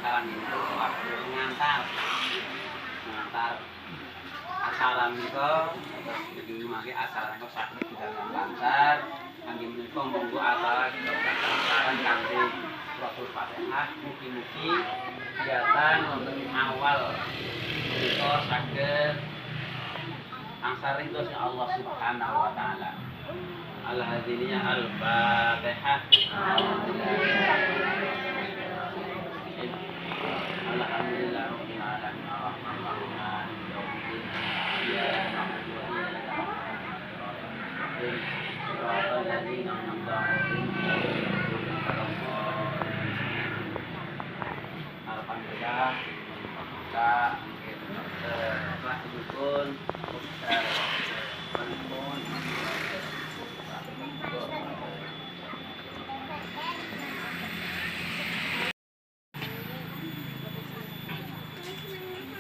acara itu waktu mengantar acara itu terus begini lagi acara itu sakit tidak lancar kami menikah monggo acara kita acara kanthi Suratul Fatihah mugi-mugi kegiatan wonten awal menika saged angsal rindos Allah Subhanahu wa taala. Al-hadiniya al-Fatihah. Alhamdulillah rabbil alamin arrahmanir rahim iyyaka na'budu wa iyyaka nasta'in siratal ladzina an'amta 'alaihim alhamdulillah kita telah didukung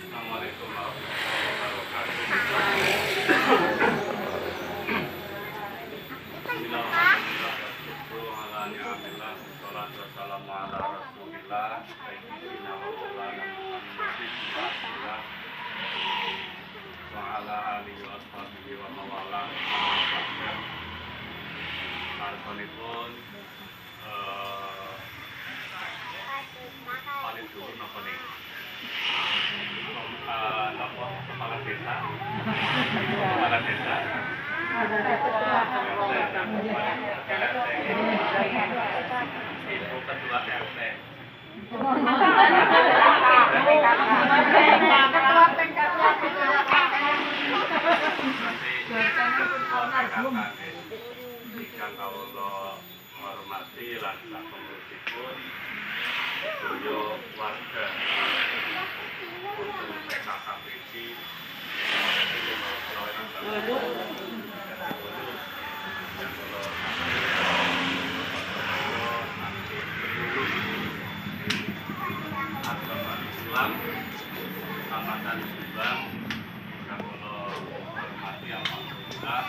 Assalamualaikum warahmatullahi wabarakatuh. Bismillahirrahmanirrahim. Ala ni'amillah wassalatu wassalamu ala rasulillah sayyidina wa maulana Muhammadin wa ala alihi wa ashabihi wa mawala. Arsanipun paling dulu napa nih? Kepala desa Ibu ketua RT jika Allah menghormati langkah pengurusipun sedaya warga untuk PKKBC agama Islam Kecamatan Subang yang kula hormati alhamdulillah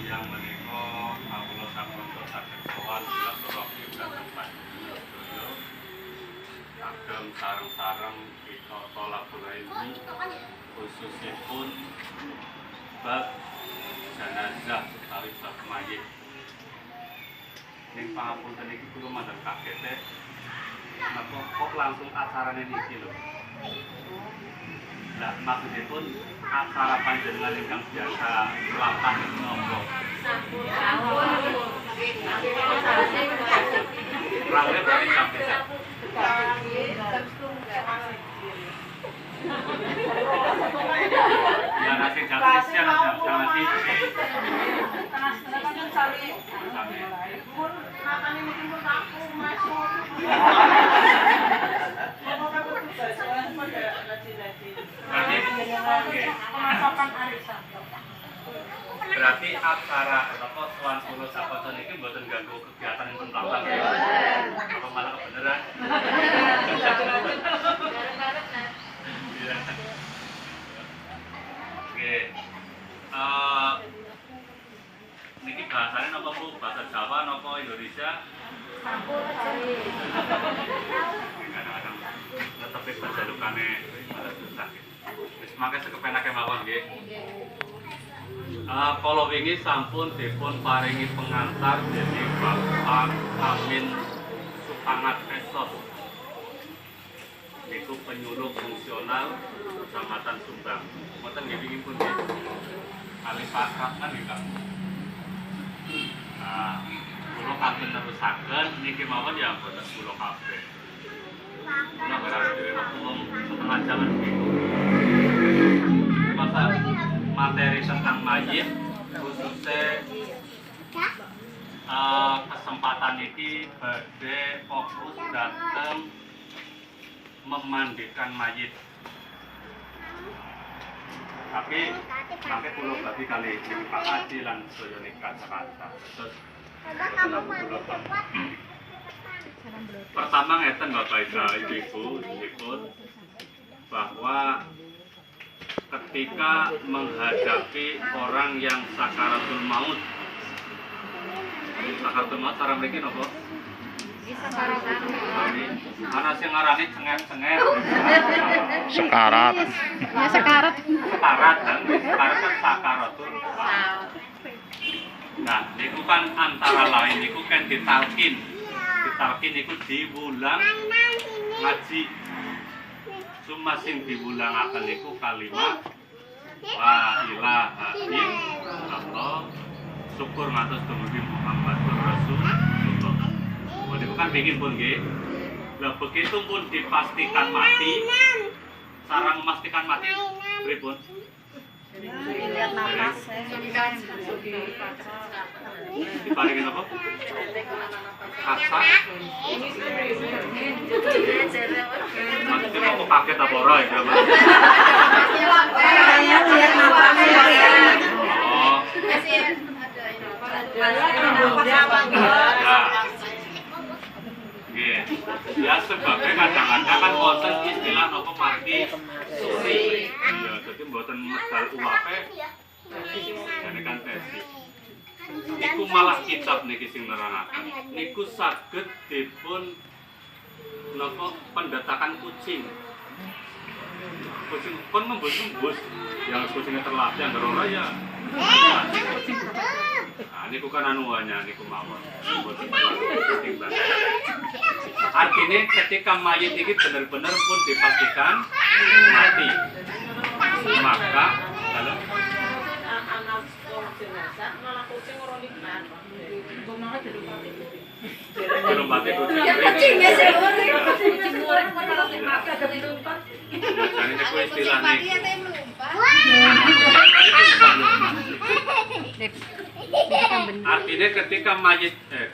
yang menika kula sampun saged sowan silaturahmi dhateng panjenengan sedaya ageng sareng-sareng kita tolakul ilmi khususipun bab jenazah utawi bab mayit. Ning pangapunten iki kula mandheng kaget napa kok langsung acarane niki lho. Lah maksudipun acara panjenengan ingkang biasa lapan napa? Rawuhe berarti sampai ya nasi jaksis ya nasi berarti acara apa tuan kulo sakoco niki mboten ganggu kegiatan yang pentlambang ya. Apa malah kebenaran? Oke. Niki bahasane napa Bu? Bahasa Jawa napa Indonesia? Kadang-kadang tetep berjalukane malah susah. Wis mangke sekepenake mawon nggih. Kalau wingi sampun dipun paringi pengantar jadi Bapak Amin Supangat Esos niku penyuluh fungsional Kecamatan Subang. Mboten nggih wingi pun kali pakrab kan nggih Kak. Kula kangen nerusaken niki mawon ya mboten kula kabeh. Kula berarti dhewe waktu setengah jaman niku. Masa materi tentang mayit khususnya kesempatan ini badhe fokus datang memandikan mayit. Tapi sampai pulau berarti kali ini Pak Haji lan sedaya nikah Jakarta. Terus pertama ngeten Bapak Ibu bahwa ketika menghadapi orang yang sakaratul maut cara mriki napa? Ana sing ngarani cengek-cengek. Sekarat. Ya sekarat. Sekarat kan sakaratul. Nah, niku kan antara lain niku kan ditalkin. Ditalkin niku diwulang ngaji. Cuma sing diwulangaken niku kalimat la ilaha illallah. Syukur ngatos dumugi Muhammadur Rasulullah. Oh, niku kan pengin pun nggih. Lah begitu pun dipastikan mati. Sarang memastikan mati pripun? Lihat nafas. Diparingin apa? Kaksa. Maksudnya aku kaget apa ora ya? Saya lihat nafasnya. Oh. Ya sebabnya kadang-kadang kan wonten istilah apa margi suri. Ya, jadi mboten medal uwape. Jane kan tesi. Niku malah kitab niki sing nerangaken. Niku saged dipun napa pendatakan kucing. Kucing pun ngembus-ngembus. Yang kucingnya terlatih yang ora ya. Nah, niku kan anuannya niku mawon. Mboten penting banget. Artinya ketika mayit ini benar-benar pun dipastikan mati, maka kalau belum mati kucing jadi itu istilahnya artinya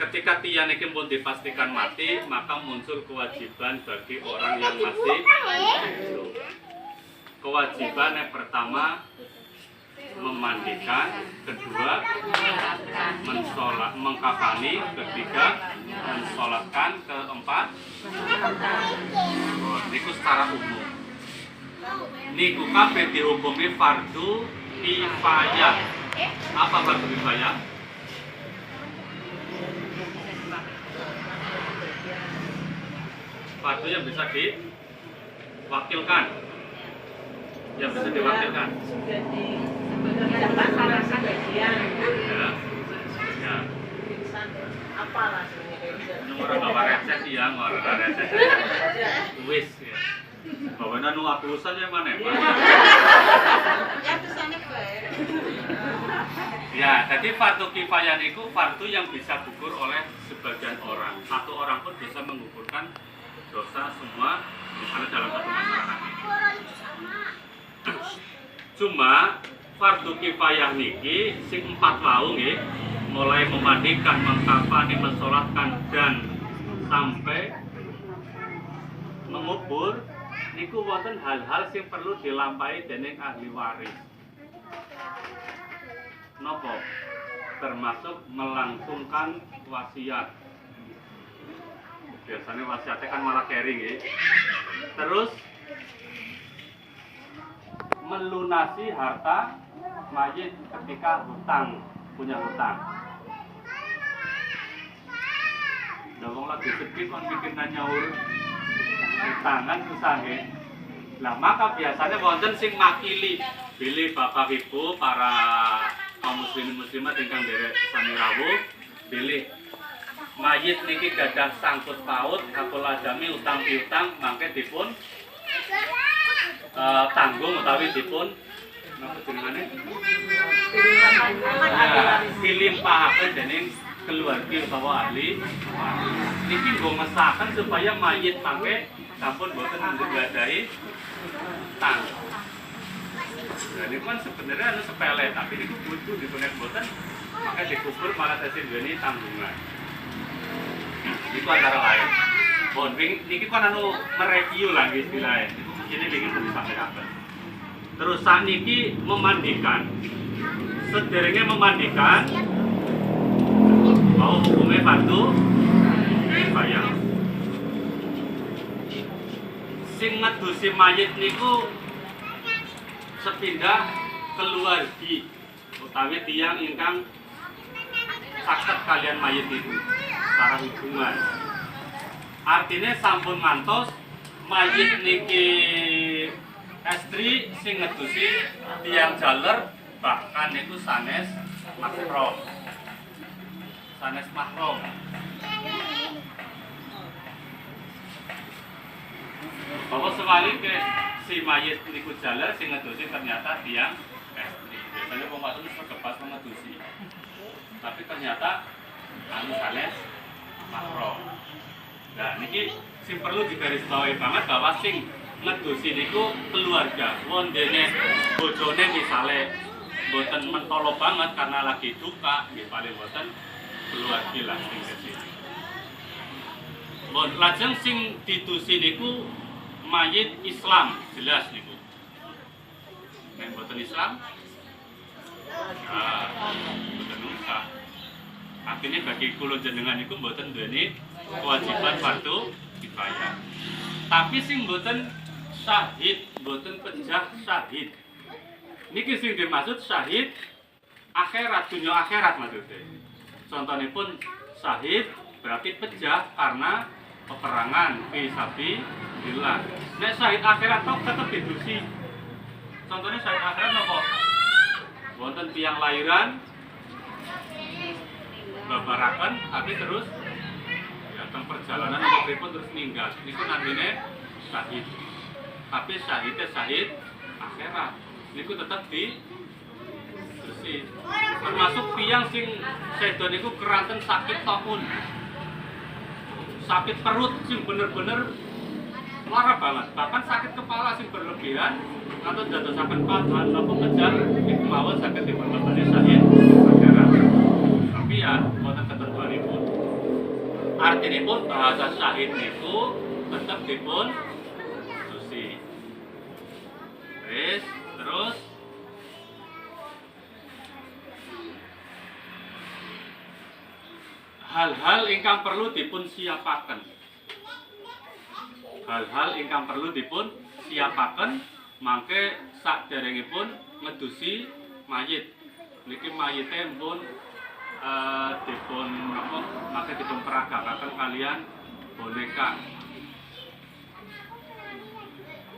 ketika tiang ini pun dipastikan mati, maka muncul kewajiban bagi orang yang masih hidup. Kewajiban yang pertama memandikan, kedua mengkafani, ketiga mensolatkan, keempat niku secara umum. Niku kabeh dihukumi fardu kifayah. Apa fardu kifayah? Fardu yang bisa diwakilkan. Yang bisa diwakilkan. Ya. Ya. Orang bawa reses ya, orang reses. Wis ya. Bawanya nu atusan yang mana, Pak? Ya, jadi fardu kifayah itu fardu yang bisa gugur oleh sebagian orang. Satu orang pun bisa menggugurkan dosa semua misalnya dalam satu masyarakat. Cuma fardu kifayah niki sing 4 wau nggih, mulai memandikan, mengkafani, mensolatkan dan sampai mengubur niku wonten hal-hal sing perlu dilampahi dening ahli waris. Nopo? Termasuk melangsungkan wasiat. Biasanya wasiatnya kan malah kering ya. Terus melunasi harta mayit ketika punya hutang. Wong lagi sedih kon bikin nyaur tangan susah ya. Nah maka biasanya wonten sing makili pilih bapak ibu para kaum muslimin muslimat ingkang derek sami rawuh pilih mayit niki gadah sangkut paut kapul ajami utang piutang mangke dipun tanggung utawi dipun napa jenengane dilimpahaken dening keluarga utawa ahli niki nggo mesaken supaya mayit mangke sampun boten nggadahi tang. Nah, ini kan sebenarnya anu sepele tapi niku butuh dipunek boten maka dikubur malah tasih duweni tanggungan. Itu antara lain. Bon, niki kan anu mereview lah istilahnya. Itu mesti ingin disampaikan. Terus saniki memandikan. Sederenge memandikan mau hukumnya fardu kifayah. Sing ngedusi mayit niku sepindah keluargi utawi tiyang ingkang saged kalian mayit itu secara hubungan. Artinya sampun ngantos mayit niki estri sing ngedusi tiang jaler bahkan itu sanes mahram. Sanes mahram. Bahwa sebaliknya si mayit niku jaler sing ngedusi ternyata tiang estri. Biasanya wong wadon sekepas ngedusi. Tapi ternyata anu sanes mahram. Nah, niki sing perlu digarisbawahi banget bahwa sing ngedusi niku keluarga. Wondene bojone misale mboten mentolo banget karena lagi duka, nggih paling mboten keluarga lah sing kesini. Bon, lajeng sing didusi niku mayit Islam, jelas niku. Nek mboten Islam, mboten usah. Artinya bagi kula jenengan niku mboten duweni kewajiban fardu kifayah. Tapi sing mboten syahid, mboten pejah syahid. Niki sing dimaksud syahid akhirat, dunia akhirat maksudnya. Contohnya pun syahid berarti pejah karena peperangan fi sabilillah. Nek syahid akhirat tok tetep didusi. Contohnya syahid akhirat napa? Wonten tiang lahiran babaraken tapi terus ya teng perjalanan pun terus meninggal. Niku namine syahid. Tapi syahidnya syahid akhirat. Niku tetap didusi. Termasuk tiang sing sedo niku keranten sakit tahun. Sakit perut sing bener-bener lara banget. Bahkan sakit kepala sing berlebihan atau dadosaken padahan napa pejah niku mawon saged dipunwastani syahid akhirat. Tapi ya wonten ketentuanipun. Artinipun bahasa syahid niku tetep dipun dusi. Terus hal-hal ingkang perlu dipun siapaken. Hal-hal ingkang perlu dipun siapaken mangke saderengipun ngedusi mayit. Niki mayite pun dipun napa mangke dipun peragakaken kalian boneka.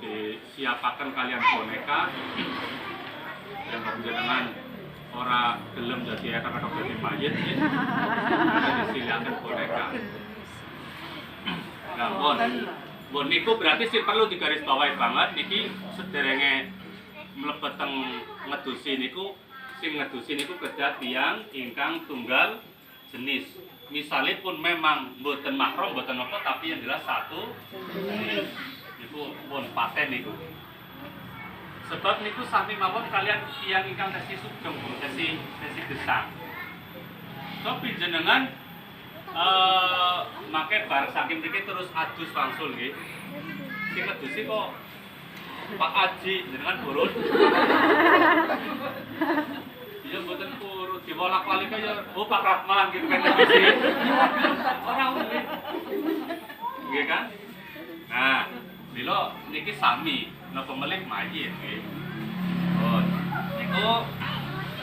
Disiapaken kalian boneka dan panjenengan ora gelem dadi etok-etok dadi mayit ya. Disiliaken boneka. Nah, bon niku berarti sing perlu digarisbawahi banget niki sederenge mlebet teng ngedusi niku sing ngedusi niku kedah tiyang ingkang tunggal jenis. Misalnya pun memang mboten mahram mboten apa tapi yang jelas satu jenis. Niku pun paten niku. Sebab niku sami mawon kalian tiyang ingkang tesi sugeng, tesi gesang. So panjenengan make bar saking mriki terus adus wangsul nggih. Sing ngedusi kok Pak Aji jenengan purun. Iya mboten purun diwolak-walik kaya oh Pak Rahman gitu kan ngedusi. Ora nggih. Nggih kan? Nah, bila niki sami napa melih mayit nggih. Oh, niku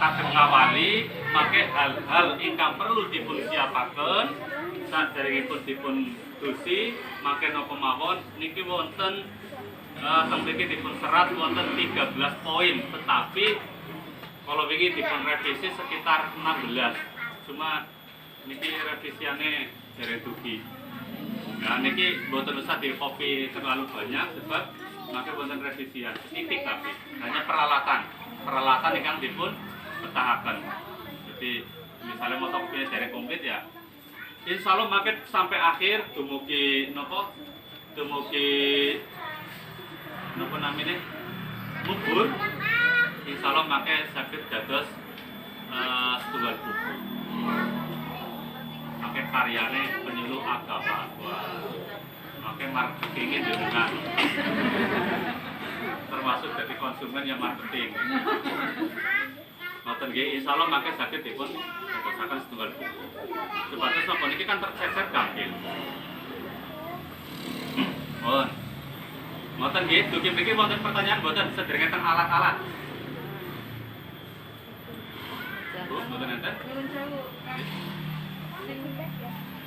kagem ngawali make hal-hal ingkang perlu dipun siapaken saderengipun dipun dusi make napa mawon niki wonten teng mriki dipun serat wonten 13 poin tetapi kalau wingi dipun revisi sekitar 16 cuma niki revisiane dereng dugi. Nah niki mboten usah dikopi terlalu banyak sebab maka wonten revisian titik tapi hanya peralatan ingkang dipun petahaken. Jadi misalnya motor kopinya dereng komplit ya. Insyaallah maket sampai akhir dumugi napa? Dumugi napa namine? Mubur. Insyaallah make saged dados setunggal buku. Make karyane penyuluh agama. Make marketingnya jenengan. Termasuk dari konsumen yang marketing. Ngoten nggih insyaallah make saged dipun dadosaken setunggal buku. Supados napa niki kan tercecer gampil. Ngoten nggih, dugi mriki wonten pertanyaan mboten sederenge teng alat-alat. Bu, mboten enten?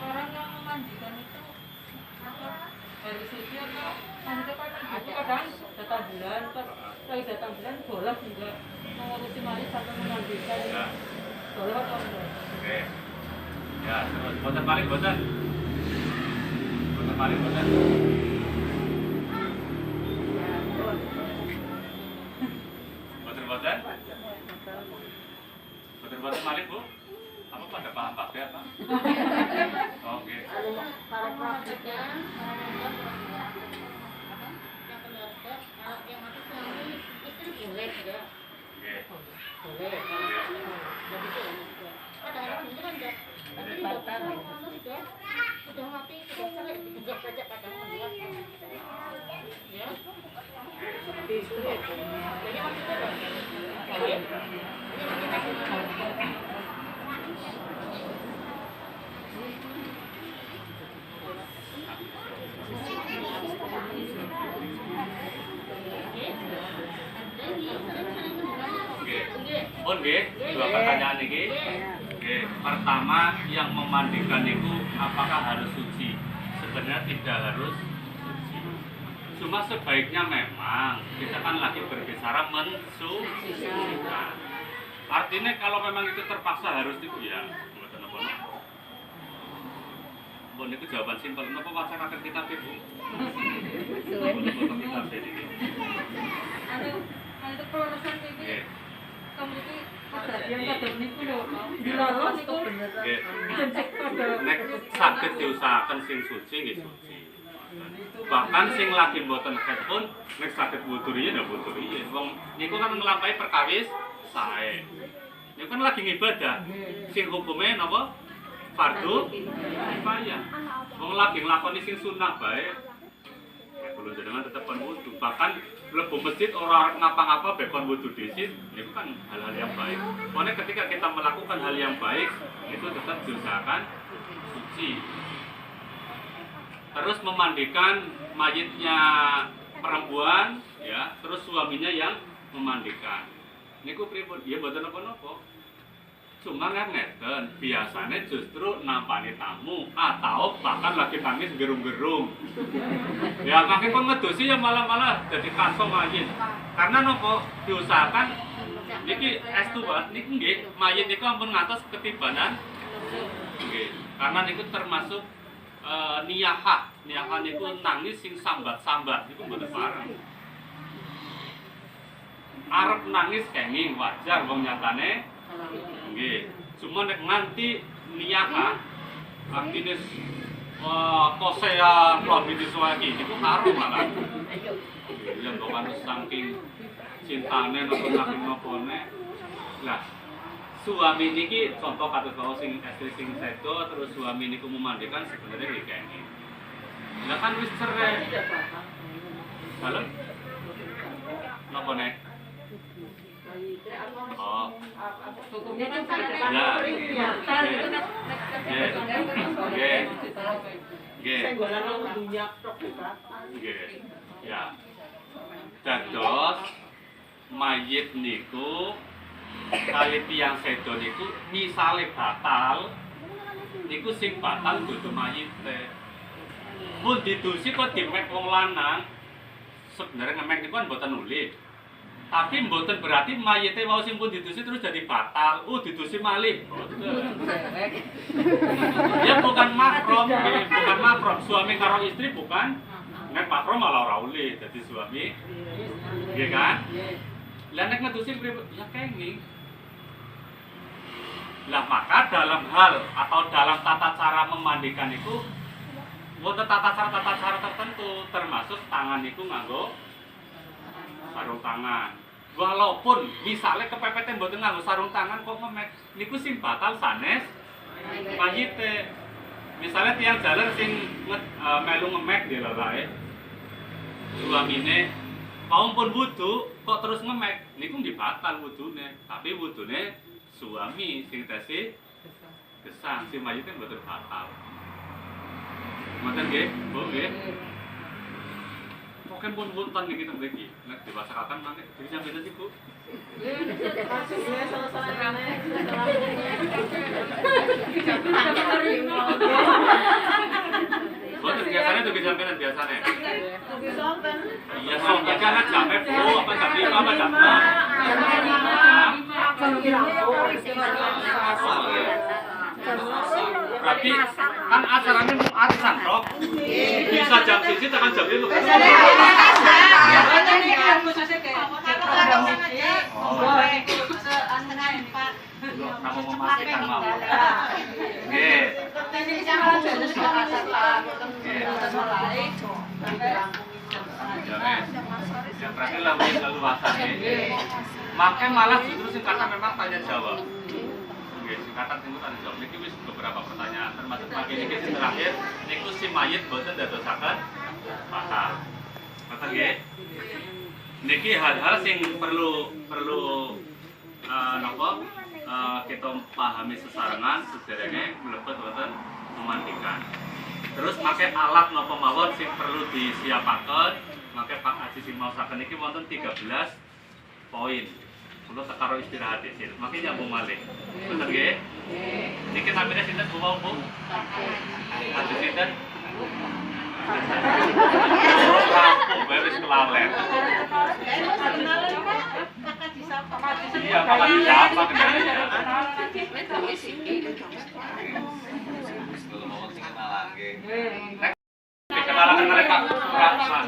Orang yang memandikan itu apa Hari suci atau nanti kan aku kadang datang bulan, pas lagi datang bulan boleh enggak mengurusi mari sampai mengambilkan boleh atau enggak? Oke. Ya, terus boten paling boten. Boten paling boten. Boten-boten? Boten-boten paling Bu? Apa pada paham Pak apa? Oke. Para praktiknya yang keluarga, kalau yang mati suami istri boleh enggak? Oke. Boleh. Jadi itu juga. Kadang-kadang itu kan enggak. Tapi sudah mati, sudah cerai, digenjak saja kadang membuat. Ya. Seperti istri. Jadi maksudnya boleh. Pun nggih, dua pertanyaan iki. Oke, pertama yang memandikan itu apakah harus suci? Sebenarnya tidak harus suci. Cuma sebaiknya memang kita kan lagi berbicara mensucikan. Artinya kalau memang itu terpaksa harus itu ya, mboten napa-napa. Bon itu jawaban simpel. Napa wacana kitab Ibu? Napa kitab iki? Anu kelulusan iki. Nggih. Kamu iki kejadian kadang niku lho. Dilawan niku Nggih. jenjek pada Nek saged diusahaken sing suci nggih suci. Bahkan sing lagi mboten haid pun nek saged wudu riyin ya wudu riyin. Wong niku kan nglampahi perkawis sae. Niku kan lagi ngibadah. Sing hukume napa? Fardu kifayah. Wong lagi nglakoni sing sunah bae. Kulo jenengan tetep kon wudu. Bahkan mlebu masjid ora ngapa-ngapa bekon wudu dhisik, itu kan hal-hal yang baik. Pokoknya ketika kita melakukan hal yang baik, itu tetap diusahakan suci. Terus memandikan mayitnya perempuan, ya, terus suaminya yang memandikan. Niku pripun? Ya mboten napa-napa. Cuma kan ngeten, biasanya justru nampani tamu atau bahkan lagi nangis gerung-gerung. Ya makin kok ngedosi ya malah jadi kaso mayit. Karena nopo diusahakan niki estu banget niki nggih mayit niku ampun ngantos ketibanan. Nggih, karena niku termasuk niyahah. Niyahah niku nangis sing sambat-sambat niku mboten pareng. Arep nangis kenging wajar wong nyatane. Nggih, cuma nek nganti niyahah artine kosea lobi disuwaki itu harum malah. Yang kok manut saking cintane napa saking nopone. Lah, suami niki contoh kados kawula sing istri sing sedo terus suami niku memandikan sebenarnya nggih kene. Lah kan wis cerai. Dalem? Napa nek? Oh. hukumnya kan Ya. Nggih. Ya. Dados mayit niku kali tiyang sedo niku misale batal niku sing batal dudu mayite. Mun didusi kok dimek wong lanang sebenarnya ngemek niku kan mboten nuli. Tapi mboten berarti mayite mau sing pun didusi terus jadi batal. Didusi malih. Ya bukan mahram, bukan mahram. Suami karo istri bukan. Nek mahram malah ora uli dadi suami. Nggih kan? Lah nek ngedusi ya kenging. Lah maka dalam hal atau dalam tata cara memandikan itu wonten tata cara tertentu termasuk tangan itu nganggo sarung tangan. Walaupun misalnya kepepet mboten nganggo sarung tangan kok memek niku sing batal sanes mayite. Misalnya tiang jalan sing melu ngemek di lelae. Suamine mau pun wudu kok terus ngemek niku nggih batal wudune. Tapi wudune suami sing tesi gesang si mayite mboten batal. Ngoten nggih, Bu nggih. Mungkin pun wonten niki teng mriki. Nek diwasakaken mangke bisa beda sih, Bu. Boten biasanya tuh bisa sampean biasanya. Iya, sonten kan jam 10 apa jam 5 apa jam 6. Berarti kan acaranya mau arisan toh. Bisa jam 1 tekan jam 5. Kamu memastikan mau. Nggih. Ya berarti lebih leluasan ini. Makanya malah justru singkatan memang tanya jawab. Oke, singkatan itu tanya jawab. Niki wis beberapa pertanyaan termasuk pagi ini sing terakhir niku si mayit boten dadosaken paham. Ngoten nggih. Niki hal-hal sing perlu napa kita pahami sesarengan sederenge mlebet wonten memandikan. Terus pakai alat napa mawon sing perlu disiapaken, pakai Pak Haji sing maosaken iki wonten 13 poin. Kula sekaro istirahat dhisik. Mangke nyambung malih. Bener nggih? Niki namine sinten Bu mau Bu? Haji sinten? Rampung bae wis kelalen. Iya, Pak siapa kendalanya? Kalau mau sing kenalan nggih. Kenalan kali Pak Rahman.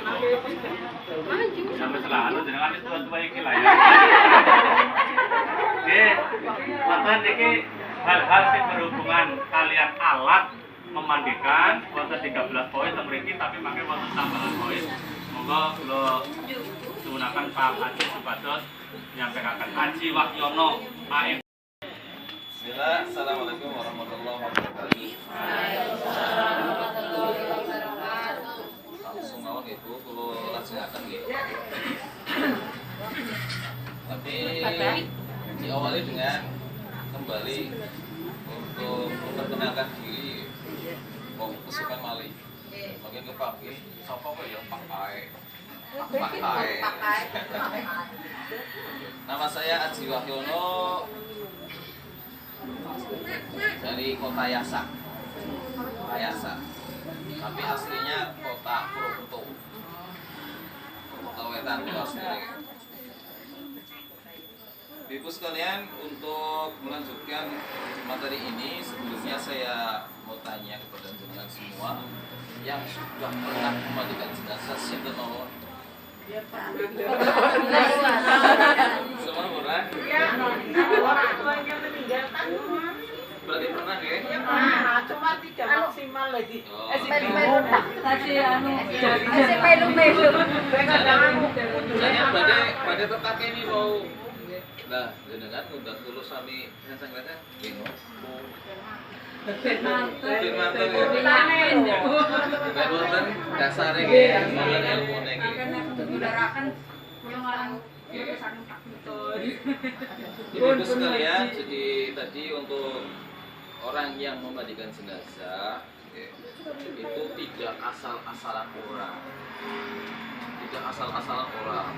Sampai selalu jenengan wis tua-tua iki lah ya. Nggih, mboten iki hal-hal sing berhubungan kalian alat memandikan wonten 13 poin teng mriki tapi mangke wonten tambahan poin. Monggo kula gunakan Pak Haji supados nyampaikan Haji Wahyono AM. Bismillah, assalamualaikum warahmatullahi wabarakatuh. Langsung mawon Ibu, kula lajengaken nggih. Tapi diawali dengan kembali untuk memperkenalkan diri. Kok kesukaan malih. Mungkin kepake sapa kok ya Pak Pae. Pak Pae. Nama saya Haji Wahyono dari Kota Yasak. Tapi aslinya Kota Purwokerto. Kota Wetan aslinya. Ibu sekalian, untuk melanjutkan materi ini, sebelumnya saya mau tanya kepada jenengan semua yang sudah pernah memandikan jenazah siapa mawon? Semua pernah? Orang tuanya meninggalkan. Berarti pernah ya? Cuma tidak maksimal lagi. Oh. Saya pada tetap ini mau. Nah, jenengan udah tulus sami sensang lada kene. Firmanto ya. Boten dasare nggih, monggo ilmune nggih. Ibu sekalian, jadi tadi untuk orang yang memandikan jenazah itu tidak asal-asalan orang. Tidak asal-asalan orang.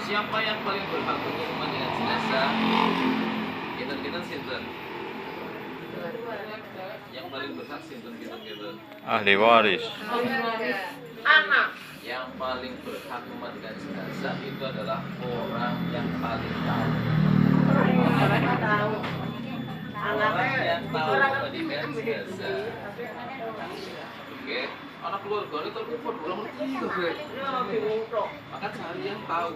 Siapa yang paling berhak untuk memandikan jenazah? Kita sinten. Yang paling berhak sinten kita. Ahli waris. Anak. Yang paling berhak memandikan jenazah itu adalah orang yang paling tahu. Orang yang tahu memandikan jenazah. Oke. Anak keluarga itu telepon ulang maka cari yang tahu.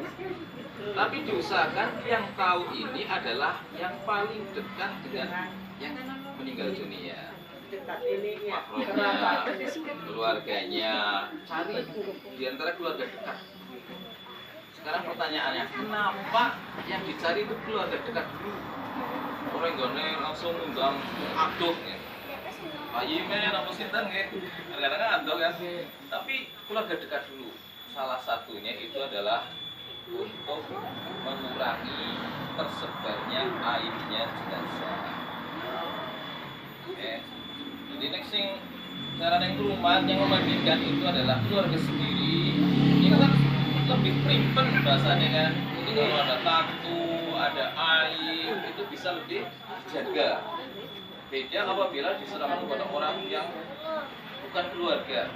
Tapi diusahakan yang tahu ini adalah yang paling dekat dengan yang meninggal dunia. Makhluknya, keluarganya, cari di antara keluarga dekat. Sekarang pertanyaannya, kenapa yang dicari itu keluarga dekat dulu? Orang gone langsung ngundang aduh ya. Bayi men apa sinten nggih? Kadang-kadang andok kan. Tapi keluarga dekat dulu. Salah satunya itu adalah untuk mengurangi tersebarnya aibnya jenazah. Oke. Jadi next sing cara yang rumah yang memandikan itu adalah keluarga sendiri. Ini kan lebih primpen bahasanya kan. Jadi kalau ada tato, ada aib itu bisa lebih dijaga. Beda apabila diserahkan kepada orang yang bukan keluarga.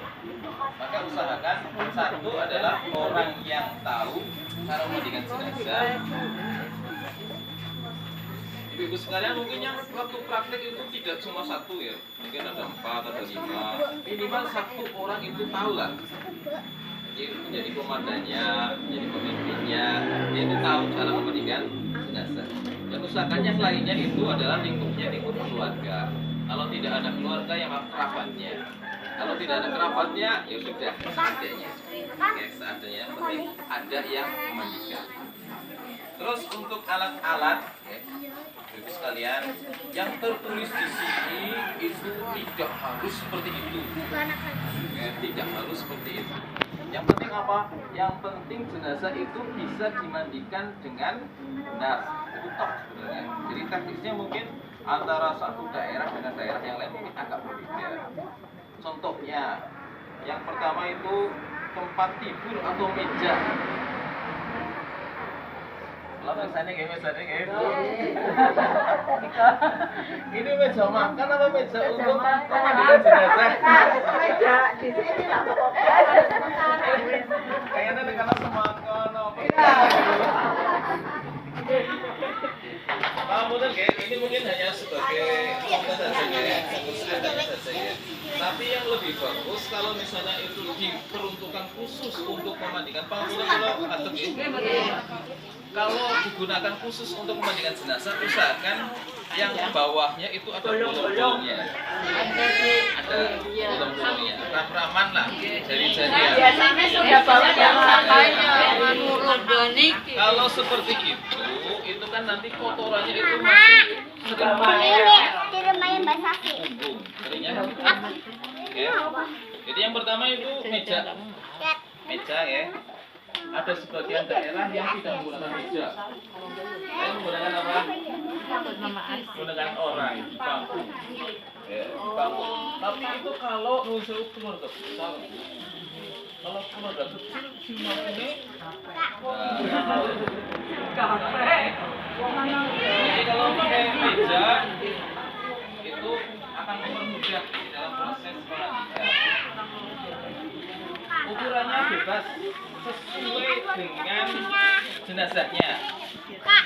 Maka usahakan satu adalah orang yang tahu cara memandikan jenazah. Ibu-ibu sekalian, mungkin yang waktu praktek itu tidak cuma satu ya, mungkin ada 4 atau 5, minimal satu orang itu tahu lah. Jadi menjadi komandannya, menjadi pemimpinnya, dia itu tahu cara memandikan jenazah. Dan usahakan yang lainnya itu adalah lingkupnya lingkup keluarga. Kalau tidak ada keluarga, yang kerabatnya. Kalau tidak ada kerabatnya, ya sudah seadanya. Ya, seadanya, yang penting ada yang memandikan. Terus untuk alat-alat, ya, ibu sekalian, yang tertulis di sini itu tidak harus seperti itu. Ya, tidak harus seperti itu. Yang penting apa? Yang penting jenazah itu bisa dimandikan dengan benar. Itu top sebenarnya. Jadi teknisnya mungkin antara satu daerah dengan daerah yang lain mungkin agak berbeda. Contohnya, yang pertama itu tempat tidur atau meja. Misalnya ini meja makan apa meja untuk memandikan jenazah? Meja di sini lah Kayaknya kalau semakan apa? Mungkin ini mungkin hanya sebagai contoh saja ya, saja ya. Tapi yang lebih bagus kalau misalnya itu diperuntukkan khusus untuk memandikan kalau digunakan khusus untuk memandikan jenazah, usahakan yang bawahnya itu ada bolong-bolongnya. Ada bolong-bolongnya, ram-raman lah, jari-jarian. biasanya sudah bawa yang Makanya organik. Kalau seperti itu kan nanti kotorannya itu masih punggung, keringnya. Oke. Jadi yang pertama itu meja ya. Ada sebagian daerah yang tidak menggunakan meja. Saya menggunakan apa? Menggunakan orang, bangku. Ya, bangku. Tapi itu kalau musuh keluarga besar. Kalau keluarga kecil cuma ini. Jadi kalau pakai meja itu akan mempermudah di dalam proses pemandikan. Ukurannya bebas sesuai dengan jenazahnya.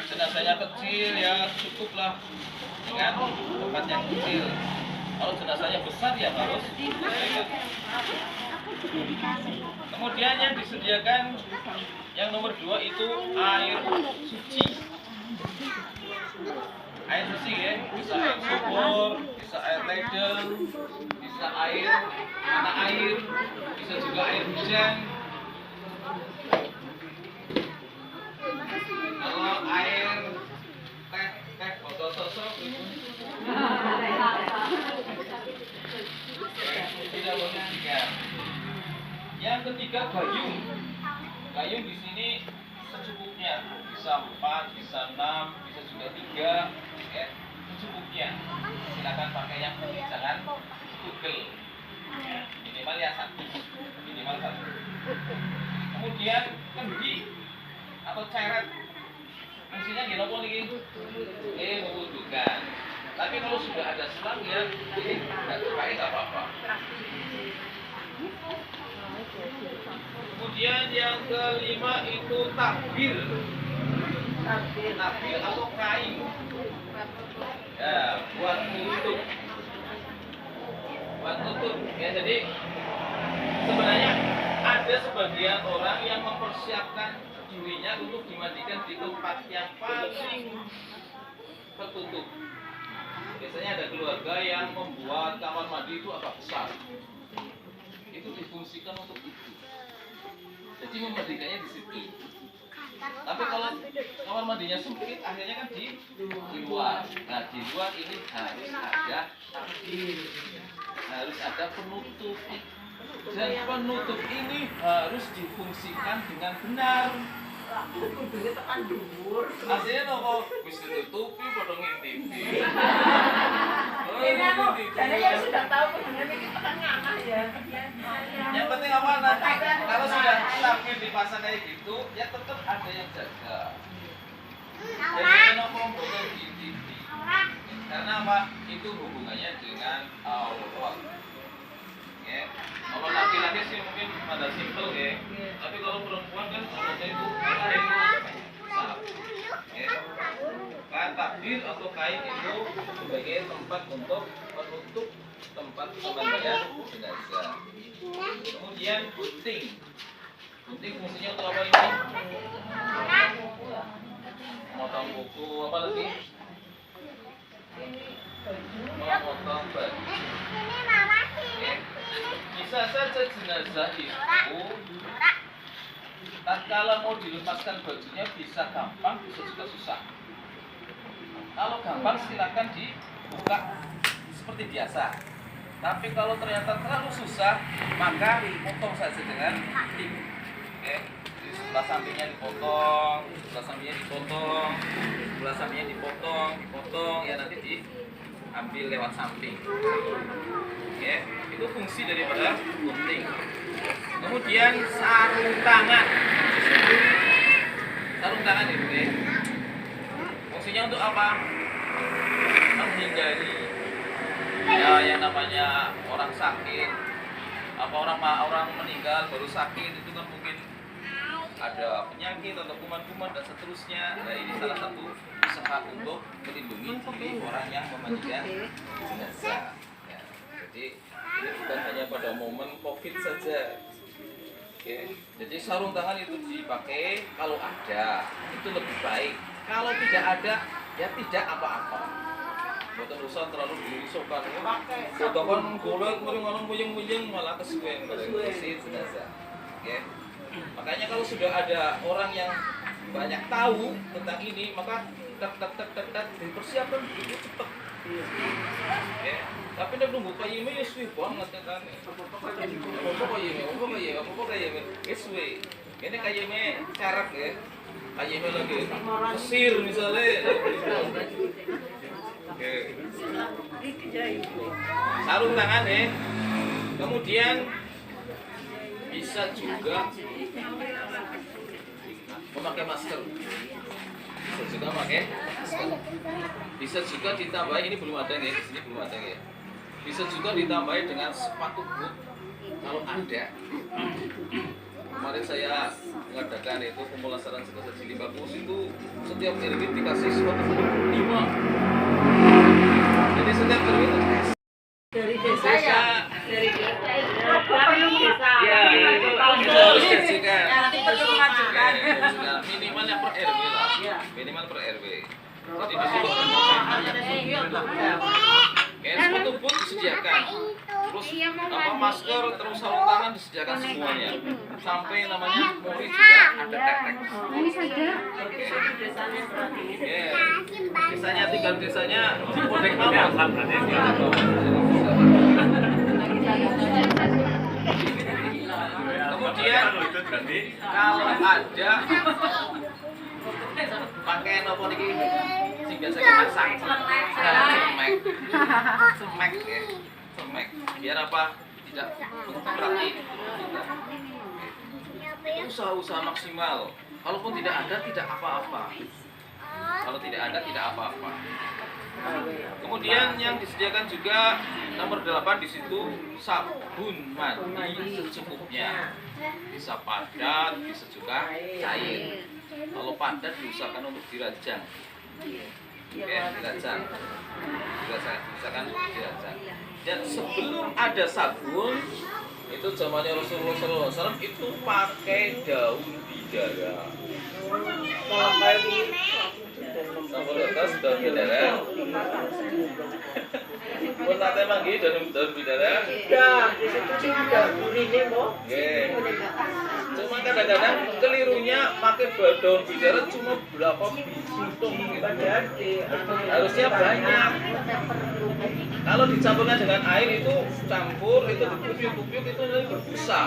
Jenazahnya kecil ya cukuplah dengan tempat yang kecil. Kalau jenazahnya besar ya harus disesuaikan. Kemudian yang disediakan yang nomor 2 itu air suci. Air suci ya, bisa air sumur, bisa air ledeng, bisa air mata air, bisa juga air hujan. Kalau air teh botol sosok itu tidak boleh tiga. Yang ketiga gayung. Gayung di sini secukupnya, bisa 4, bisa 6, bisa juga 3, ya, secukupnya. Silakan pakai yang penting jangan tugel. Ya, minimal ya 1. Minimal 1. Kemudian kendi atau ceret. Fungsinya gini apa nih? Membutuhkan. Tapi kalau sudah ada selang ya, ini nggak apa-apa. Kemudian yang kelima itu takbir. Takbir atau kain. Ya, buat nutup. Ya, jadi sebenarnya ada sebagian orang yang mempersiapkan dirinya untuk dimandikan di tempat yang paling tertutup. Biasanya ada keluarga yang membuat kamar mandi itu agak besar. Itu difungsikan untuk itu. Jadi memandikannya di situ. Tapi kalau kamar mandinya sempit, akhirnya kan di luar. Nah, di luar ini harus ada takbir, harus ada penutup. Dan penutup ini harus difungsikan dengan benar. Aslinya nopo wis ditutupi padha ngintipi. Jadi yang sudah tahu sebenarnya ini tekan ngana ya. Yang penting apa nanti kalau sudah takbir dipasang kayak gitu, ya tetap ada yang jaga. Jadi kenapa boleh karena apa? Itu hubungannya dengan Allah. Ya. Kalau laki-laki sih mungkin pada simpel ya. Tapi kalau perempuan kan contohnya itu kain sab. Ya. Kan takdir atau kain itu sebagai tempat untuk menutup tempat pemandian jenazah. Kemudian gunting. Gunting fungsinya untuk apa ini? Memotong buku, apa lagi? Memotong baju. Ya. Bisa saja jenazah itu tatkala mau dilepaskan bajunya bisa gampang, bisa juga susah. Kalau gampang silakan dibuka seperti biasa. Tapi kalau ternyata terlalu susah, maka potong saja dengan tim. Oke, di sebelah sampingnya dipotong, sebelah sampingnya dipotong, sebelah sampingnya dipotong, ya nanti diambil lewat samping. Oke, itu fungsi daripada gunting. Kemudian sarung tangan. Sarung tangan itu ya. Fungsinya untuk apa? Menghindari ya yang namanya orang sakit, apa orang meninggal baru sakit itu kan mungkin ada penyakit atau kuman-kuman dan seterusnya. Nah ini salah satu usaha untuk melindungi diri orang yang memandikan jenazah. Ya, jadi ini bukan hanya pada momen COVID saja. Oke, jadi sarung tangan itu dipakai kalau ada itu lebih baik. Kalau tidak ada ya tidak apa-apa. Boten usah terlalu dirisaukan. Boten golek mering-mering muyeng-muyeng malah kesuwen berisi jenazah. Oke. Makanya kalau sudah ada orang yang banyak tahu tentang ini, maka tak dipersiapkan itu cepat. Oke. Tapi nek nunggu kayime ya suwe banget kan. Apa kayime? Ya suwe. Ini kayime carak ya. Kayime lagi Mesir misalnya. Oke. Sarung tangan ya. Kemudian bisa juga memakai masker. Bisa juga pakai masker. Bisa juga ditambahin, ini belum ada ya, di sini belum ada ya. Bisa juga ditambahin dengan sepatu boot kalau ada. Kemarin saya mengadakan itu pemulasaran jenazah di Bagus itu setiap RW dikasih sepatu boot 5. Jadi setiap RW itu Dari desa ya. Dari desa. ya itu harus dikasihkan. Nanti perlu mengajukan. Minimalnya per RW lah. Minimal per RW. Jadi di situ sepatu boot disediakan. Terus apa masker, terus sarung tangan disediakan semuanya. Sampai namanya Mori juga ada tetek. Ini saja. Ya. Desanya tinggal desanya di Podek Mawar. Kemudian kalau ada pakai nopo niki sing biasa dimasak. Semek ya. Semek. Biar apa? Tidak berarti usaha maksimal. Kalaupun tidak ada tidak apa-apa. Kalau tidak ada tidak apa-apa. Kemudian yang disediakan juga nomor 8 di situ sabun mandi secukupnya. Bisa padat, bisa juga cair. Kalau padat diusahakan untuk dirajang. Oke, dirajang. Usahakan dirajang. Dan sebelum ada sabun itu zamannya Rasulullah SAW itu pakai daun bidara. Nomor atas daun bidara. Pun nate manggi daun bidara. Ya, di situ juga gurihnya mau. Cuma kadang-kadang kelirunya pakai daun bidara cuma berapa biji tuh Padahal harusnya banyak. Kalau dicampurnya dengan air itu campur itu dikupiuk-kupiuk itu nanti berbusa.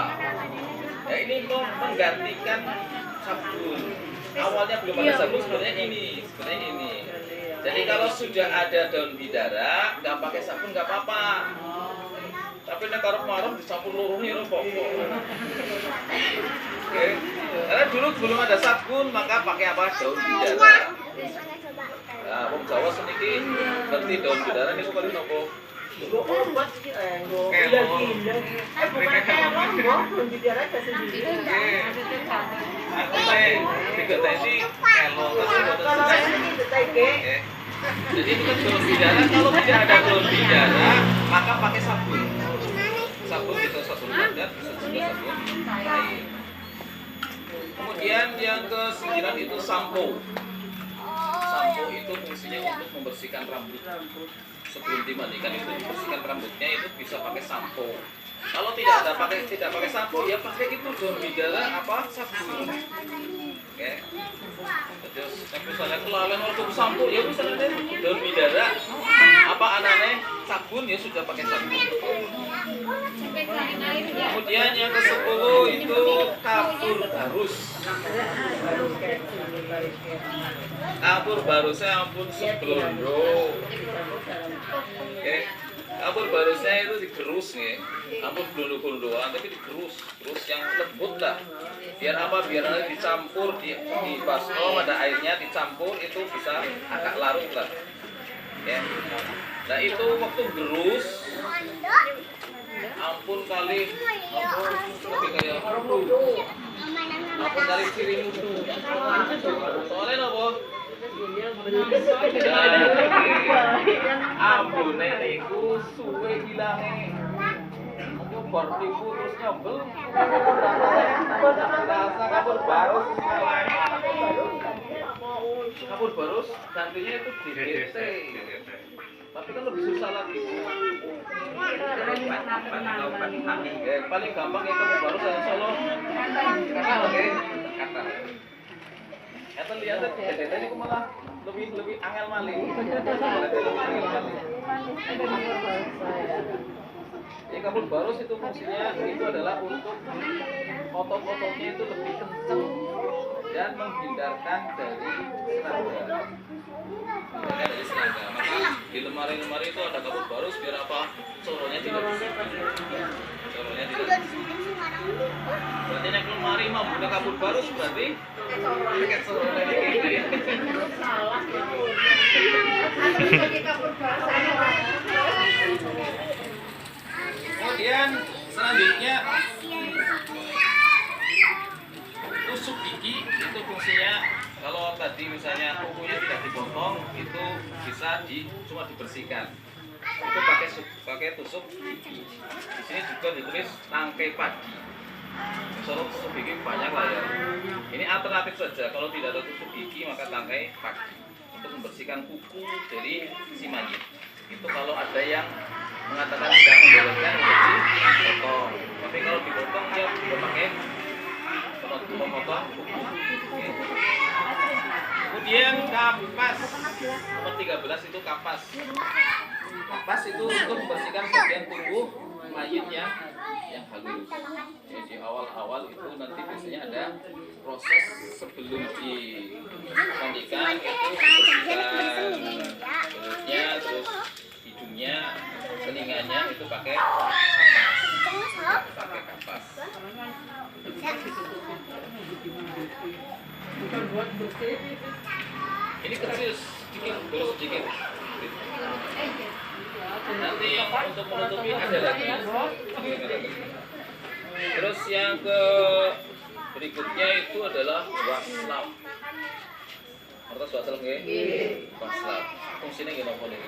Ya ini mau menggantikan sabun. Awalnya belum ada sabun sebenarnya ini. Jadi kalau sudah ada daun bidara, nggak pakai sabun nggak apa-apa. Tapi nek karep marem dicampur lorongnya ora apa-apa. Oke. Karena dulu belum ada sabun, maka pakai apa? Daun bidara. Nah, wong Jawa seniki ngerti daun bidara niku kali napa? Gue obat sih, gue Kelon. gila. Bukan kelon, belum bicara aja sendiri. Aku teh tiga tadi kalau Kalau saya ini deteke, jadi itu kan donor bidara. Kalau tidak ada donor bidara, maka pakai sabun. Sabun bisa sabun padat, bisa juga sabun air. Kemudian yang ke-9 itu sampo. Sampo itu fungsinya untuk membersihkan rambut. Sebelum dimandikan itu dibersihkan rambutnya itu bisa pakai sampo. Kalau tidak pakai sampo ya pakai itu donor bidara apa sabun. Oke. Terus misalnya kelalen waktu sampo ya misalnya donor bidara apa anane sabun ya sudah pakai sabun. Kemudian yang ke-10 itu kapur barus. Kapur barusnya ampun seblondo. Oke. Kapur barusnya itu digerus nih. Ampun blondo-blondoan tapi digerus, terus yang lembut lah. Biar apa? Biar nanti dicampur di baskom ada airnya dicampur itu bisa agak larut lah. Ya. Nah itu waktu gerus ampun kali lebih kayak ampun kali ciri mutu soalnya apa? Ampun neniku suwe hilangnya aku bertipu terus nyobel rasa kabur barus kabur barus gantinya itu di DT tapi kan lebih susah lagi. Paling gampang ya kamu baru saya solo. Kata oke, kata. Eta lihat DT ini malah lebih angel maling. Ya kabut barus itu fungsinya itu adalah untuk otot-ototnya itu lebih kencang dan menghindarkan dari serangga. Dari serangga. Maka di lemari-lemari itu ada kabut barus biar apa? Coronya tidak Coronya tidak berarti yang lemari mau buka kabut barus berarti pakai corona ini. Kemudian selanjutnya tusuk gigi itu fungsinya kalau tadi misalnya kukunya tidak dipotong itu bisa cuma dibersihkan itu pakai tusuk gigi. Di sini juga ditulis tangkai padi. Misalnya tusuk gigi banyak lah ya. Ini alternatif saja kalau tidak ada tusuk gigi maka tangkai padi untuk membersihkan kuku dari si mayit. Itu kalau ada yang mengatakan tidak membolehkan untuk dipotong. Tapi kalau dipotong dia bisa pakai pemotong kuku. Oke. Kemudian kapas nomor 13 itu kapas. Kapas itu untuk membersihkan bagian tubuh mayit yang halus. Jadi awal-awal itu nanti biasanya ada proses sebelum dimandikan itu bersihkan mulutnya terus hidungnya, telinganya itu pakai kapas. Ini kecil sedikit, baru sedikit. Nanti yang untuk menutupi ada lagi. Terus yang berikutnya itu adalah waslap. Artos waslap nggih? Waslap. Fungsinya gimana nih?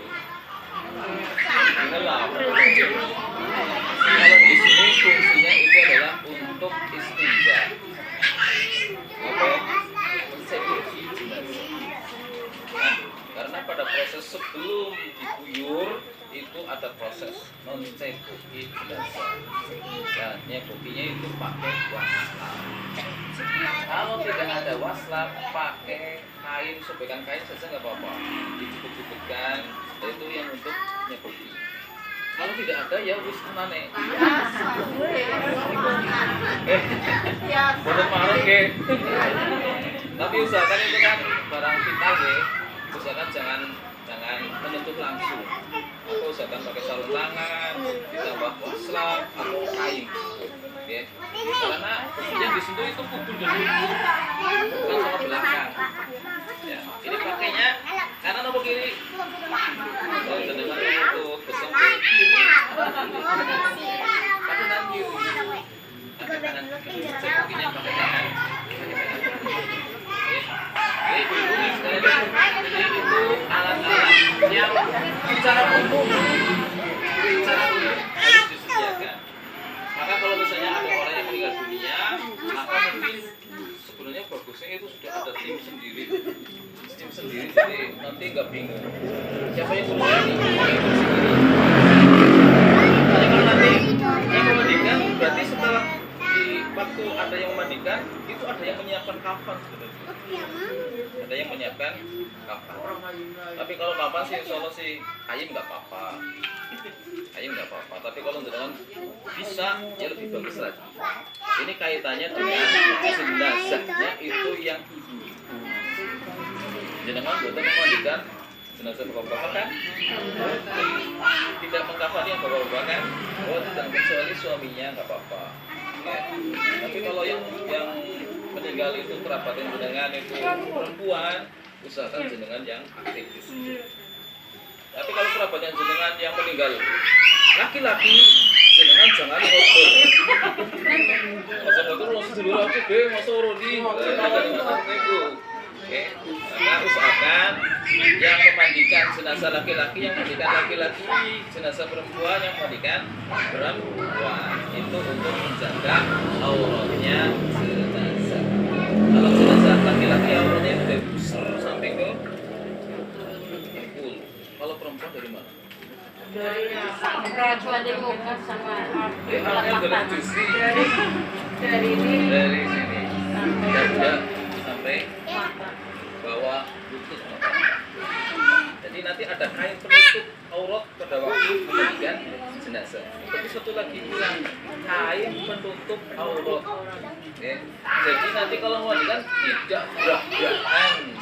Ngelap. Kalau di sini fungsinya itu adalah untuk istinja. Oke. Menseduksi jenazah. Nah, karena pada proses sebelum diguyur itu ada proses mencetuki jenazah. Dan yang buktinya itu pakai waslap. Kalau tidak ada waslap, pakai kain, sobekan kain saja nggak apa-apa. Dicubit-cubitkan, itu yang untuk nyebuti. Kalau tidak ada ya wis anane. Bodoh marah ke. Tapi usahakan itu kan barang vital ya. Usahakan jangan menutup langsung. Aku usahakan pakai sarung tangan, ditambah waslap atau kain. Oke. Karena yang disentuh itu kuku dulu, bukan sama belakang. Ya, ini pakainya karena nomor kiri. Kalau jenengan itu besok Tapi nanti saya mungkin yang pakai tangan. Jadi itu alat-alat yang secara umum harus disediakan. Maka kalau misalnya ada orang yang meninggal dunia, maka mungkin sebenarnya bagusnya itu sudah ada tim sendiri, jadi nanti nggak bingung siapa yang melayani orang itu sendiri. Jadi kalau nanti yang memandikan, berarti setelah di waktu ada yang memandikan, itu ada yang menyiapkan kafan sebenarnya. Ada yang menyiapkan kafan. Tapi kalau kafan sih, insya Allah sih ayam nggak apa-apa. Tapi kalau jenengan bisa, ya lebih bagus lagi. Ini kaitannya dengan jenazahnya itu yang jenengan bukan memandikan jenazah bapak-bapak kan? Tidak mengkafani yang bapak-bapak kan? Oh, tidak, kecuali suaminya nggak apa-apa. Ya. Tapi kalau yang meninggal itu kerabat yang jenengan itu perempuan, usahakan jenengan yang aktivis. Tapi kalau kerabat yang jenengan yang meninggal laki-laki, jenengan jangan ngobrol. Masa ngobrol langsung dulu aku deh, masa rodi. Oke, maka usahakan yang memandikan jenazah laki-laki, yang memandikan laki-laki, jenazah perempuan yang memandikan perempuan. Itu untuk menjaga auratnya jenazah. Kalau jenazah laki-laki auratnya udah besar sampai ke full. Kalau perempuan dari mana? Dari perempuan di muka sama dari sini dada sampai bawah lutut. Jadi nanti ada kain penutup aurat pada waktu memandikan jenazah. Tapi satu lagi bilang kain penutup aurat. Jadi nanti kalau memandikan tidak berak-berakan.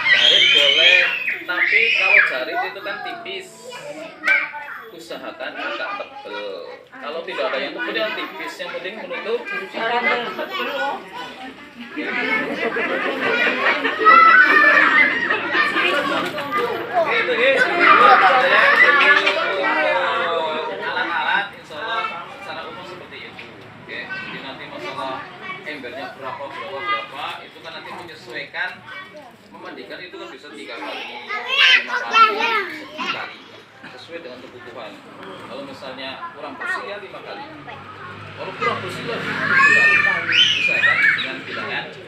Jarit boleh, tapi kalau jarit itu kan tipis. Usahakan agak tebel. Kalau tidak ada yang tebel, yang tipis, yang penting menutup. Alat-alat, insya Allah secara umum seperti itu. Oke, jadi nanti masalah embernya berapa, itu kan nanti menyesuaikan. Memandikan itu kan bisa 3 kali, 5 kali, 10 kali. Sesuai dengan kebutuhan. Kalau misalnya kurang bersih ya 5 kali. Kalau kurang bersih lagi 10 kali. Usahakan dengan bilangan itu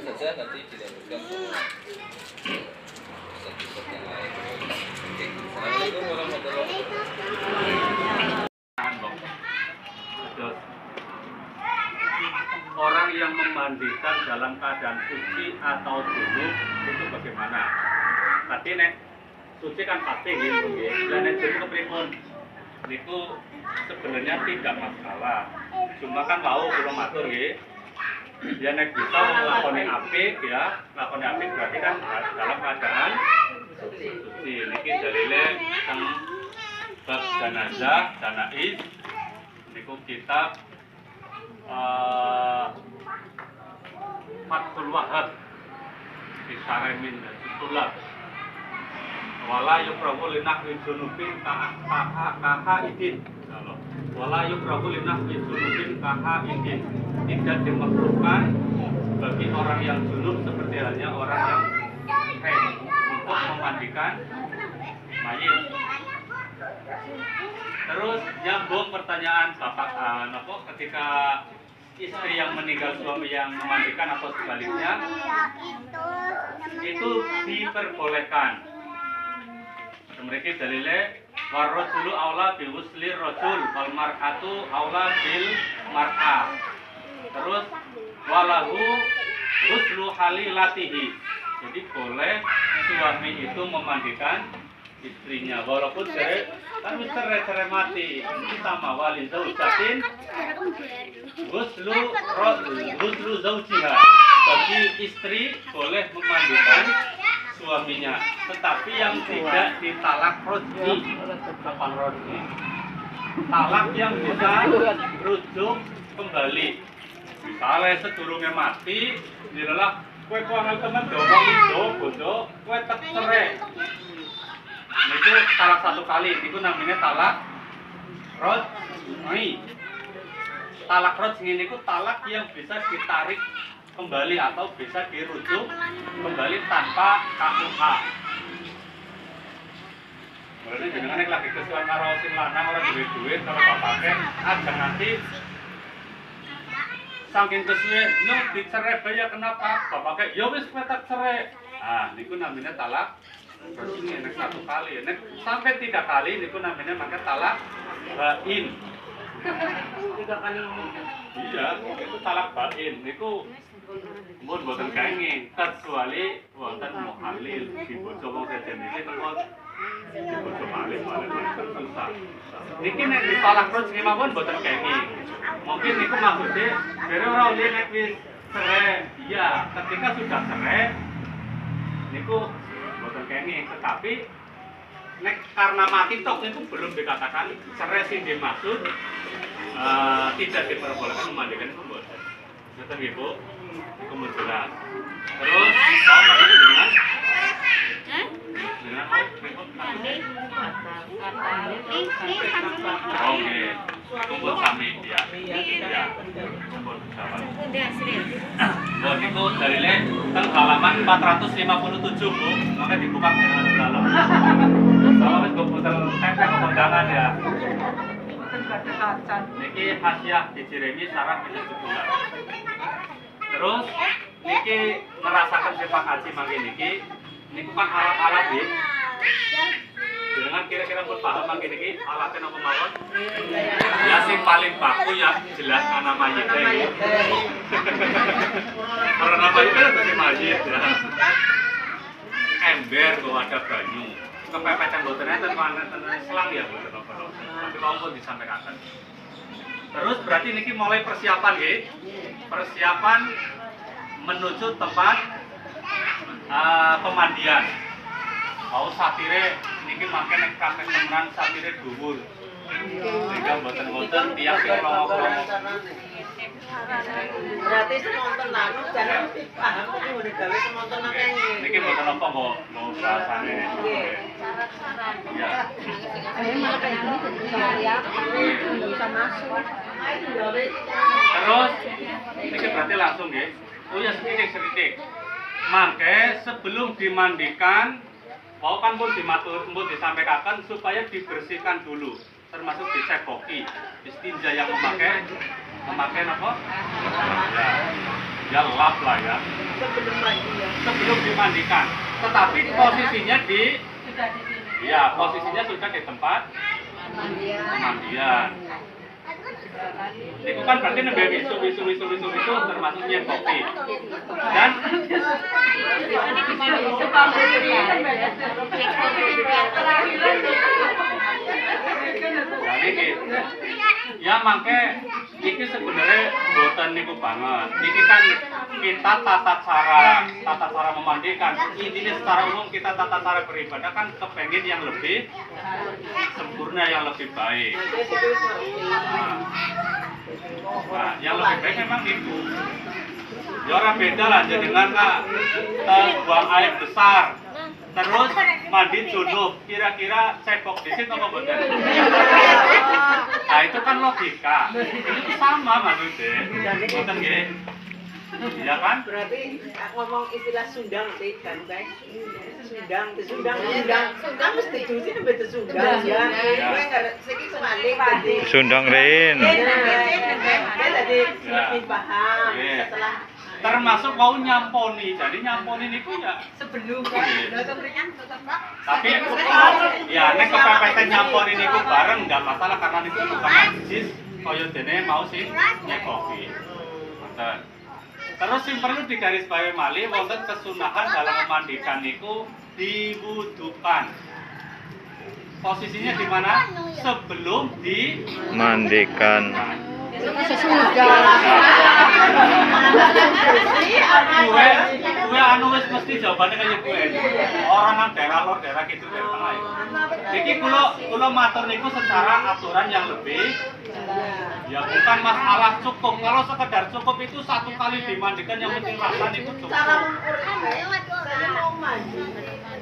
saja, nanti dilanjutkan Ustaz yang lain. Oke, Assalamualaikum warahmatullahi wabarakatuh. Orang yang memandikan dalam keadaan suci atau junub itu bagaimana? Tadi nek suci kan pasti gitu, dan nek junub kepripun? Itu sebenarnya tidak masalah. Cuma kan tahu belum matur ya. Ya nek bisa lakoni apik ya, lakoni apik berarti kan dalam keadaan suci. Niki dalile teng bab jenazah, janaiz niku kitab Fathul Wahhab Bisaremin Sulap wala yukrahu linahwi junubin kakha idin. Wala yukrahu linahwi junubin kakha idin. Tidak dimakruhkan bagi orang yang junub seperti halnya orang yang haid untuk memandikan mayit. Terus nyambung pertanyaan Bapak ketika istri yang meninggal suami yang memandikan atau sebaliknya itu diperbolehkan. Mereka dalile warrajulu aula bi wuslir rajul wal mar'atu aula bil mar'ah. Terus walahu wuslu halilatihi. Jadi boleh suami itu memandikan istrinya walaupun kan cerai mati. Ini sama wali zaujatin Huslu zaujiha. Bagi istri boleh memandikan suaminya, tetapi yang tidak ditalak roj'i. Kapan roj'i? Talak yang bisa rujuk kembali. Misalnya sedurungnya mati, dilelah kue kuangal temen domong itu bodoh, kue tak cerai. Niku talak 1 kali, niku namanya talak roj'i. Talak roj'i niku talak yang bisa ditarik kembali atau bisa dirujuk kembali tanpa KUH. Berarti jenengan lagi kesuwen karo sing lanang ora duwe-duwe kalau bapake aja nanti saking kesuwen nyong dicerai bae kenapa? Bapake ya wis petak cerai. Ah, niku namanya talak roj'i nek 1 kali. Nek sampai 3 kali niku namanya maka talak bain. 3 kali ngomong. Iya, itu talak bain. Niku mun boten kenging kecuali wonten muhalil di bojo wong sejenenge teko di bojo malih susah. Niki nek ditolak roj'i mawon boten kenging. Mungkin niku maksude dere ora oleh nek wis cerai. Iya, ketika sudah cerai niku boten kenging, tetapi nek karena mati tok niku belum dikatakan cerai sing dimaksud tidak diperbolehkan memandikan itu boten. Ngoten nggih, Bu. Iku mun jelas. Terus mau ngerti dengan oke, kumpul sami ya. Ya. Kumpul sahabat. Oh, itu dalile teng halaman 457, Bu. Maka dibuka ke dalam. Kalau wis komputer tempe kondangan ya. Niki hasiah dijiremi sarah pindah bulan. Terus niki merasakan sepak haji mangke niki niku kan alat-alat nggih. Dengan kira-kira pun paham mangke niki alatnya napa mawon? Ya sing paling baku ya jelas ana mayit nggih. Ora ana mayit kan sing mayit ya. Ember kok ada banyu. Kepepetan boten enten selang ya boten apa-apa. Tapi monggo disampaikan. Terus berarti niki mulai persiapan nggih. Persiapan menuju tempat pemandian. Mau satire niki mangke nek praktek temenan satire dhuwur. Sehingga boten-boten tiap sing ngomong-ngomong. Berarti semonten anu jangan paham tapi udah gawe semonten akeh iki. Niki boten apa mau bahasane. Ya. Bisa masuk. Terus niki berarti langsung nggih. Oh ya sedikit. Mangke sebelum dimandikan mau kan pun disampaikan supaya dibersihkan dulu, termasuk dicekoki. Istinja yang memakai apa? Ya lap lah ya. Sebelum dimandikan. Tetapi posisinya posisinya sudah di tempat pemandian. Itu kan berarti nembe wisu termasuk nyekoki. Dan ya mangke iki sebenarnya boten niku banget. Niki kan kita tata cara memandikan. Intinya secara umum kita tata cara beribadah kan kepengen yang lebih sempurna, yang lebih baik. Nah, yang lebih baik memang itu. Ya orang beda lah dengan buang air besar. Terus mandi junub, kira-kira cebok di situ apa betul? Nah itu kan logika. Itu sama maksudnya. Betul nggih? Iya kan? Berarti ngomong istilah Sundang sih kan, guys. Sundang mesti diuji sampai Sundang ya. Kowe enggak siki semalik dadi Sundang Rin. Jadi lebih paham setelah termasuk mau nyamponi, jadi nyamponi niku ya sebelum tapi ya nek kepepetan nyamponi niku bareng nggak masalah karena niku bukan najis kaya dene mau sing nyekoki. Terus sing perlu digarisbawahi malih wonten kesunahan dalam memandikan niku diwudukan. Posisinya di mana? Sebelum dimandikan. Kue anu wis mesti jawabannya kaya kue. Orang nang daerah lor, daerah kidul, daerah tengah. Iki kula matur niku secara aturan yang lebih ya bukan masalah cukup. Kalau sekedar cukup itu 1 kali dimandikan yang penting rasa niku cukup. cara mengukur saya mau mandi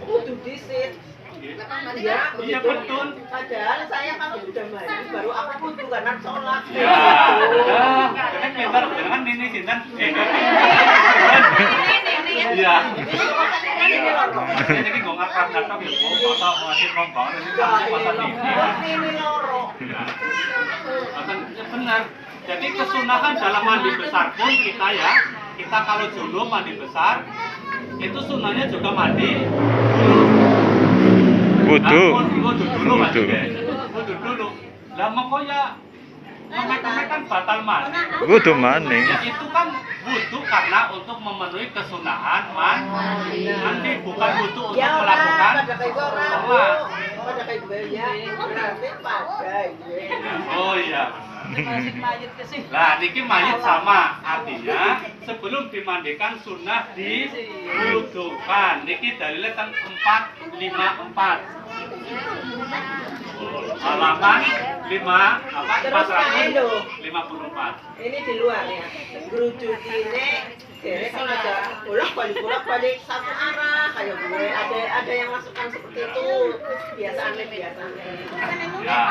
kudu disit nggih. Iya, Iya begitu. betul. Padahal saya kalau sudah mandi baru aku kudu karena sholat. Ya, karena pintar dengan ini sinten. Iya. Ini ki gong akrab-akrab ya, Bu. Foto masih rombongan ini kan pasal ini. Ini loro. Benar. Jadi kesunahan dalam mandi besar pun kita ya, kita kalau junub mandi besar, itu sunahnya juga mandi Wudu. Wudu dulu Mas. Wudu. Wudu dulu. Lah mengko ya memek-memek kan batal mandi. Wudu maning. Ya itu kan wudu karena untuk memenuhi kesunahan mandi, bukan wudu untuk Ya melakukan pada kayak orang. sholat. Pada kayak ya berarti pada. Oh iya. Masih mayat ke sih. Nah, niki mayit sama, artinya sebelum dimandikan sunnah diwudukan. Niki dalilnya teng 454. Halaman 454. Ini di luar ya. Geruduk ini jadi kan ada bolak-balik satu arah kayak gue. Ada yang masukkan seperti itu. Biasa aneh. Ya.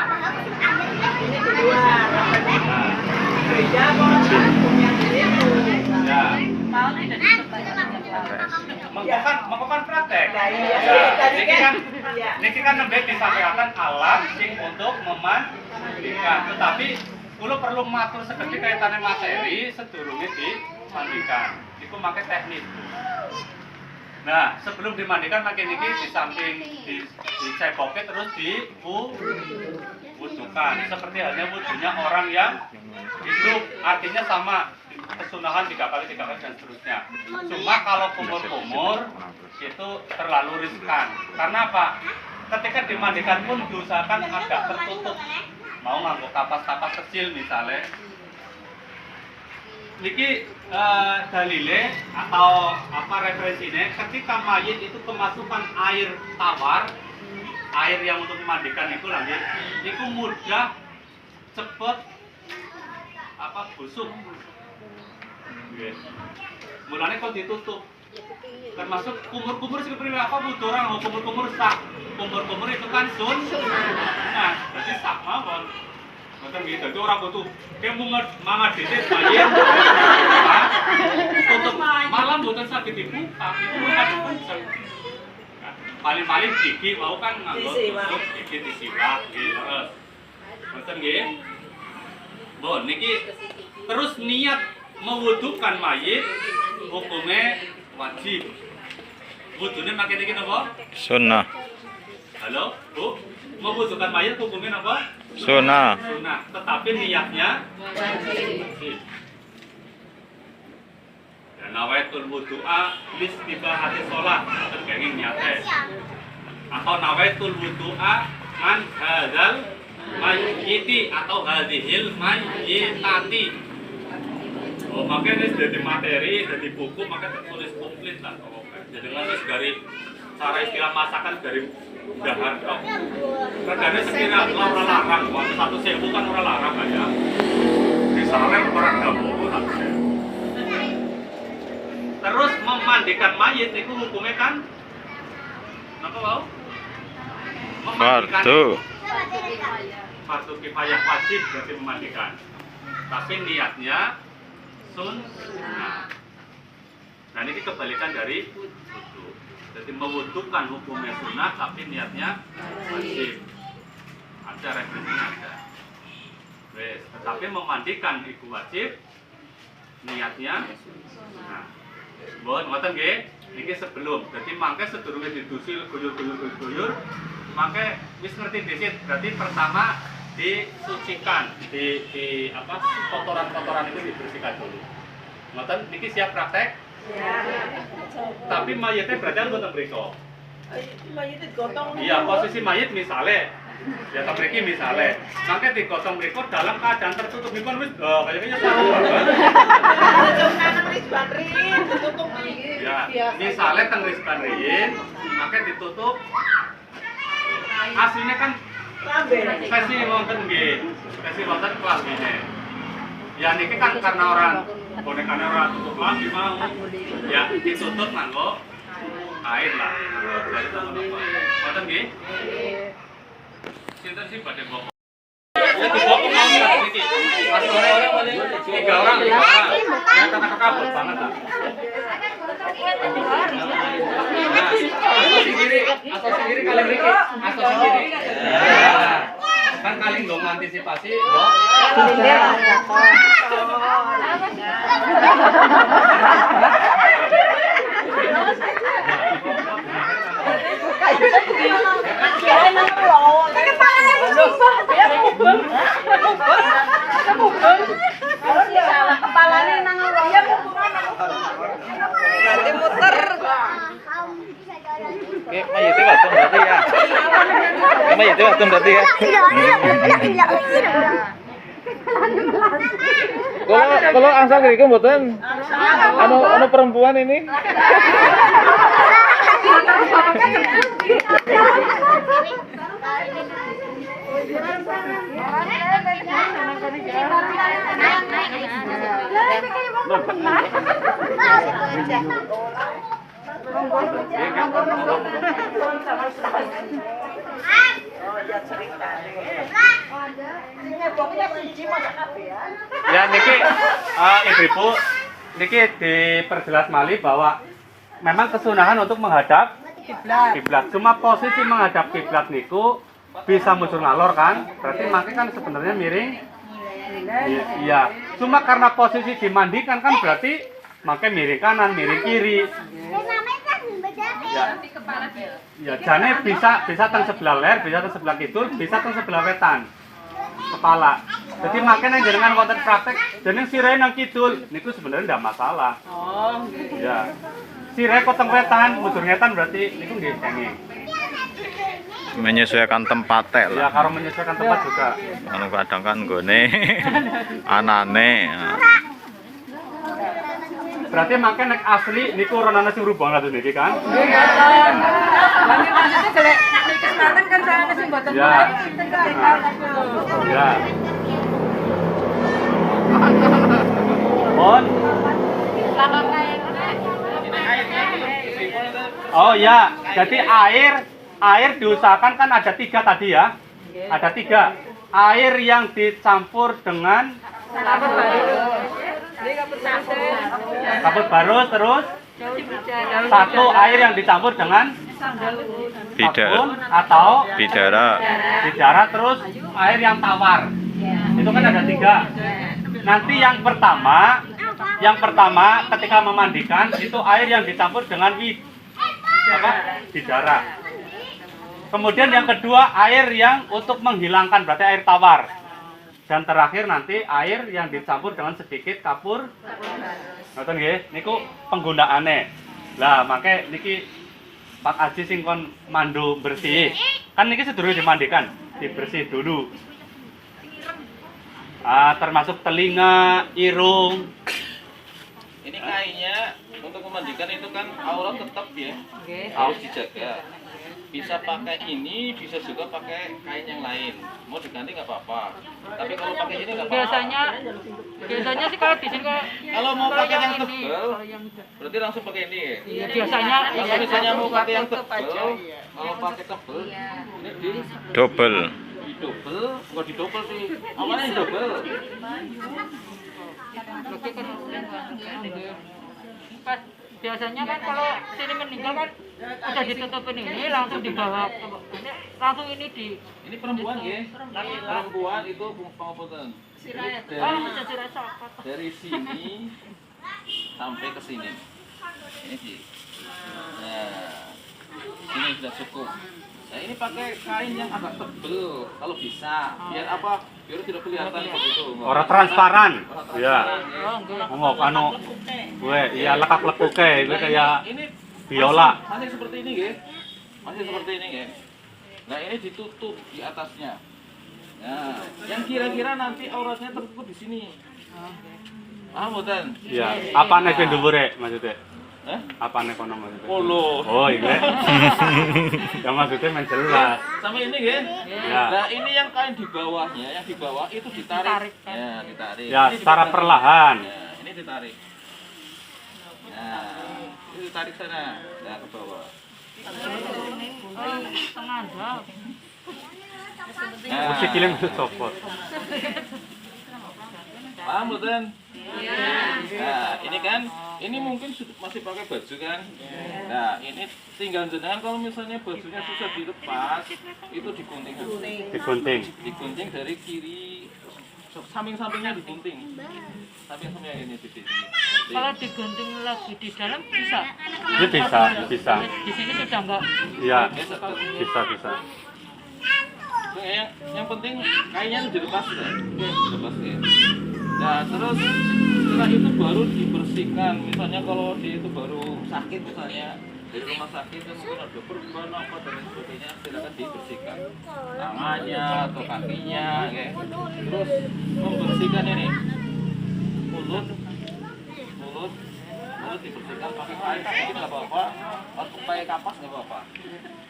Ini di luar. Beda kalau punya itu. Ya. Mau tidak dipertanyakan. Mengkokan praktek. Nah, iya. Tadi Niki kan iya. niki kan lebih disampaikan alat sing untuk memandikan. Tetapi kulo perlu matur sekedhik kaitane materi sedurunge dimandikan. Iku make teknis. Nah, sebelum dimandikan makin niki di samping dicepoke terus diwudukan. Seperti halnya wudunya orang yang hidup, artinya sama kesunahan 3 kali dan seterusnya. Cuma kalau kumur-kumur itu terlalu riskan. Karena apa? Ketika dimandikan pun diusahakan agak tertutup. Mau nganggo kapas-kapas kecil misalnya. Niki dalile atau apa referensinya ketika mayit itu kemasukan air tawar, air yang untuk memandikan itu lagi, itu mudah cepet apa busuk. Yes. Mulanya kok ditutup. Termasuk kumur-kumur seperti apa butuh orang kumur-kumur sak. Kumur-kumur itu kan nah, berarti sak mawon. Macam gitu, itu orang butuh. Kayak mangat disit mayit. Tutup malam bukan sakit dibuka, itu bukan kenceng. Paling-paling gigi mau kan nganggo tutup gigi disiwak gitu. Macam gitu. Bon, niki terus niat mewudukan mayit hukumnya wajib. Wudunya makin iki napa? Sunnah. Halo, Bu. Mewudukan mayit hukumnya apa? Sunnah. Sunnah. Tetapi niatnya wajib. Dan nawaitul wudu'a listibahati sholat. Terkait niatnya. Atau nawaitul wudu'a man hadzal mayyiti atau hadhil mayyitati. Oh, makanya dari materi, dari buku, maka tertulis komplit lah. Oh, jadi nulis dari cara istilah masakan dari dahar. Oh. Regane sekira ora larang, waktu 1.000 kan ora larang aja. Di sana orang gabung. Terus memandikan mayit itu hukumnya kan apa mau? Fardu. Fardu kifayah wajib berarti memandikan. Tapi niatnya sunnah. Nah ini kebalikan dari wudu. Jadi mewudukan hukumnya sunnah tapi niatnya wajib. Ada referensinya ada. Wes, tetapi memandikan itu wajib, niatnya sunnah. Bon, ngoten nggih. Niki sebelum. Jadi mangke sedurunge didusi guyur-guyur, mangke wis ngerti dhisik. Berarti pertama disucikan, di apa kotoran-kotoran itu dibersihkan dulu. Ngoten niki siap praktek? Ya. Tapi mayitnya berarti mboten mriko. Mayit digotong. Iya, posisi mayit misale ya mriki misale. Mangke digotong mriko dalam keadaan tertutup dipun wis kayaknya satu banget. Ditutup Ya, misale teng risban riyin, mangke ditutup. Aslinya kan lambe. versi wonten nggih. Versi wonten kelambine. Ya niki kan karena orang bonekane ora tutup lagi mau. Ya ditutup nganggo air lah. Jari sama nopo. Boten nggih? Sinten sih badhe bawa? Itu bawa mau iki. Tiga orang. Yang kata kabur banget lah. Asal sendiri kalian iki. Asal sendiri. Kan kalian dong antisipasi, Mbok. Nanti muter. Oke, mayite watum berarti ya. Mayite watum berarti ya. Kalau angsal kiri mboten. Anu perempuan ini. Ya niki Ibu niki diperjelas malih bahwa memang kesunahan untuk menghadap kiblat. Cuma posisi menghadap kiblat niku bisa muncul ngalor kan? Berarti makanya kan sebenarnya miring. Iya. Cuma karena posisi dimandikan kan berarti makanya miring kanan, miring kiri. Ya, jane bisa teng sebelah leher, bisa teng sebelah kidul, bisa teng sebelah wetan. Kepala. Jadi makanya jenengan wonten praktek, jeneng sirahe nang kidul niku sebenarnya ndak masalah. Oh, gitu. Ya. Sirahe kok teng wetan, mujur ngetan berarti niku nggih kenging. Menyesuaikan tempat Ya, lah. karo menyesuaikan tempat juga. Anu kadang kan nggone anane. Berarti makanya nek asli niku ronane sing rubah ngaten niki kan? Nanti maksudnya gelek nikah manten kan sana sing mboten Ya. Ya. Mon. Oh ya, jadi air diusahakan kan ada 3 tadi ya. Ada 3. Air yang dicampur dengan kabut barus, terus 1 air yang dicampur dengan sabun atau bidara, terus air yang tawar. Itu kan ada 3. Nanti yang pertama ketika memandikan itu air yang dicampur dengan bidara. Kemudian yang kedua air yang untuk menghilangkan, berarti air tawar. Dan terakhir nanti air yang dicampur dengan sedikit kapur. Ngoten nggih, niku penggunaane. Lah, make niki Pak Aji sing kon mandu bersih. Kan niki sedurunge dimandikan, dibersih dulu. Termasuk telinga, irung. Ini kainnya untuk memandikan itu kan aurat tetap ya, harus dijaga. Bisa pakai ini, bisa juga pakai kain yang lain. Mau diganti nggak apa-apa. Tapi kalau pakai ini nggak apa-apa. Biasanya sih kalau di sini Kalau mau pakai yang tebal, berarti langsung pakai ini ya. iya, biasanya Kalau misalnya mau pakai yang tebal, kalau pakai tebal, ini di Double. double, nggak di double sih. Awalnya di double. pas biasanya kan kalau sini meninggal kan udah ditutupin ini langsung dibawa ke ini, langsung ini di Ini perempuan ya, perempuan itu pengopotan. Dari sini sampai ke sini. Ini sih. Nah, ini sudah cukup. Nah, ini pakai kain yang agak tebel kalau bisa. Biar apa? Biar tidak kelihatan begitu. Ora transparan. Ya. Ya. Ngomong anu gue iya lekak-lekuke gue kayak Ini biola. masih seperti ini, nggih. Masih seperti ini, nggih. Nah, ini ditutup di atasnya. Nah, yang kira-kira nanti auratnya tertutup di sini. Mboten. Ya, apane ben dhuwure maksudnya? Hah? Apane kono maksudnya? Polo. Oh, iya. Ya maksudnya men jelas. Sama ini, nggih. Ya. Nah, ini yang kain di bawahnya, yang di bawah itu ditarik. Ditarik, kan? Ya, ditarik. Ya, Ini secara dipegangin. perlahan. Ya, ini ditarik. Nah, itu tarik sana. Nah, ke bawah. Tengah jam. Nah, sikile maksud copot. paham mboten? Nah, ini kan, ini mungkin masih pakai baju kan? Nah, ini tinggal jenengan kalau misalnya bajunya susah dilepas, itu digunting dulu. Digunting. Digunting dari kiri, samping-sampingnya digunting. Samping-sampingnya ini di sini. Kalau digunting lagi di dalam bisa. Ini bisa. Di sini sudah enggak. Iya, Bisa. bisa. Yang penting kayaknya dilepas ya. Dilepas ya. Nah, terus setelah itu baru dibersihkan. Misalnya kalau dia itu baru sakit misalnya dari rumah sakit terus mungkin ada perban apa dan lain sebagainya, silakan dibersihkan tangannya atau kakinya, ya. Terus membersihkan ini mulut dibersihkan pakai air mungkin nggak apa-apa, atau pakai kapas nggak apa-apa.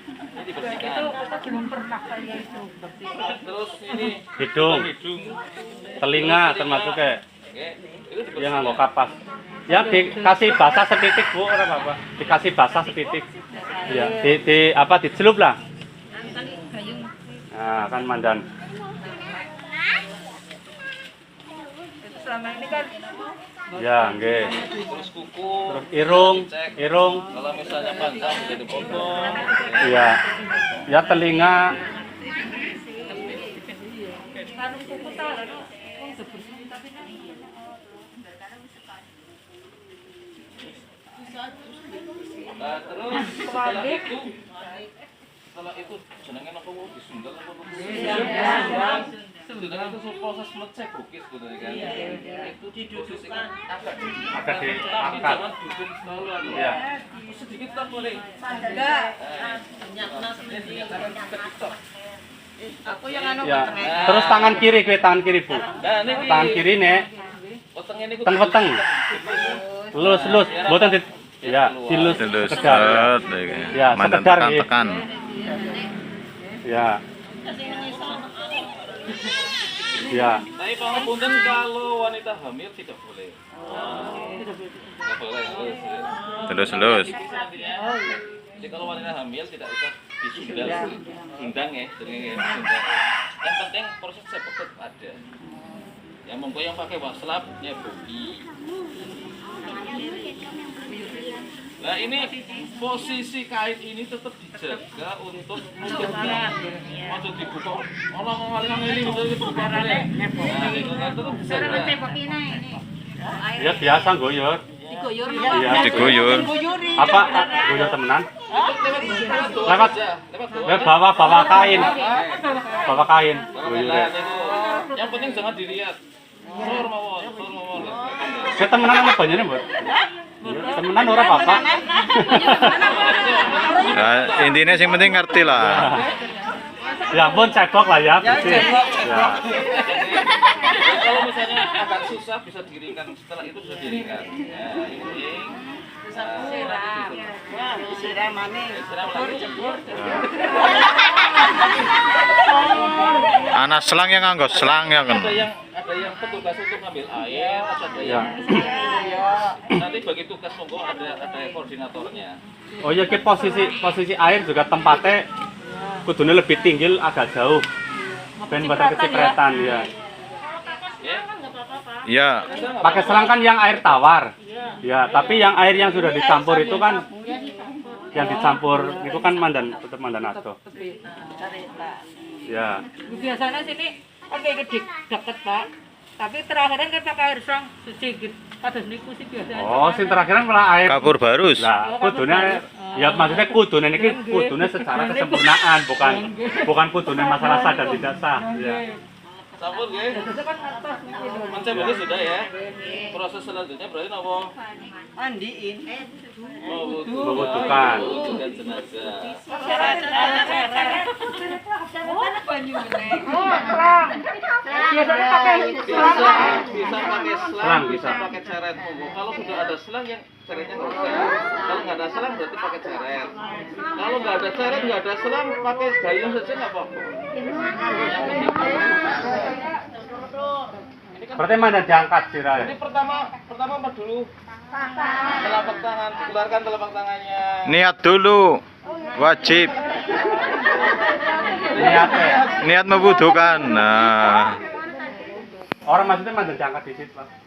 Ini dibersihkan. Itu kita belum pernah saya itu bersihkan. Terus ini Hidung, telinga termasuk kayak Oke, itu dibersihkan. yang nggak kapas. Ya dikasih basah setitik Bu, ora apa-apa. Dikasih basah setitik. Ya, di apa dicelup lah. Nah, kan mandan. Itu selama ini kan Ya, nggih. Terus kuku, Terus irung. kalau misalnya panjang jadi potong. Iya. Ya telinga. anu kuku ta lho. Wong sebersih tapi kan Nah, terus setelah itu jenenge apa Bu? Disundel apa Bu? Jenenge itu proses ngecek bukit gitu kan. Itu didudukkan agak Agak tapi diangkat. jangan duduk selalu anu. Iya. Sedikit lah boleh. enggak. Aku yang anu Ya. Terus tangan kiri Bu. Nah, ini Tangan kiri nek weteng ini teng weteng. Lus, mboten di ya, dilus sekedar. Ya, Mandan sekedar nggih. tekan-tekan. Ya. Ya. Tapi pangapunten kalau wanita hamil tidak boleh. Tidak boleh. Terus. Jadi kalau wanita hamil tidak usah disundal, undang ya, jenenge sundang. Yang penting proses sepet ada. Yang monggo yang pakai waslap ya bogi. Nah ini posisi kain ini tetap dijaga untuk mudahnya. Masuk dibuka, orang ngalir ini bisa dibuka. Nah itu kan tetap dijaga. Ya biasa goyor. Digoyor Iya. Diguyur. Apa goyor temenan? Lewat Bawa kain. Bawa kain. Goyor. Nah, itu. Yang penting jangan dilihat. Sor mawon. Saya temenan sama banyaknya, Mbak. Temenan ora apa-apa. Nah, intinya yang penting ngerti lah. Ya ampun, cebok lah ya, bersih. Ya. Kalau misalnya agak susah bisa diringkan, setelah itu bisa diringkan. Ya, ini siram maning. siram lagi jebur. Anak selang yang nganggo selang ya kan. Ada yang petugas untuk ngambil air, ada Ya. yang nanti bagi tugas monggo ada koordinatornya. Oh iya, ki posisi air juga tempatnya kudune lebih tinggi agak jauh. Ben mboten kecipretan ya. Ya. Ya, Pakai selang kan yang air tawar. Ya, tapi yang air yang sudah dicampur itu kan yang dicampur itu kan mandan, tetap mandan ato. Ya. Biasanya sini kan kayak gede deket Pak. Tapi terakhiran kan pakai air serang suci gitu. Kados niku sih biasanya. Oh, sing terakhiran malah air. kapur barus. Lah, kudune ya maksudnya kudune niki kudune secara kesempurnaan, bukan kudune masalah sah dan tidak sah. Ya. Sampun nggih. Itu kan atas niki lho. Mencet ini sudah ya. Proses selanjutnya berarti napa? Mandiin. Membutuhkan. Membutuhkan jenazah. Biasanya pakai Bisa pakai selang, Selang, bisa bisa. pakai ceret. Kalau sudah ada selang yang ceretnya nggak usah. Kalau nggak ada selang berarti pakai ceret. Kalau nggak ada ceret, nggak ada selang, pakai gayung saja nggak apa-apa. Yang penting ini kan Berarti mana diangkat sirah. Jadi pertama apa dulu? Telapak tangan, keluarkan telapak tangannya. Niat dulu. Wajib. Niatnya. Niat membutuhkan. Nah. Orang maksudnya mana diangkat di situ, Pak?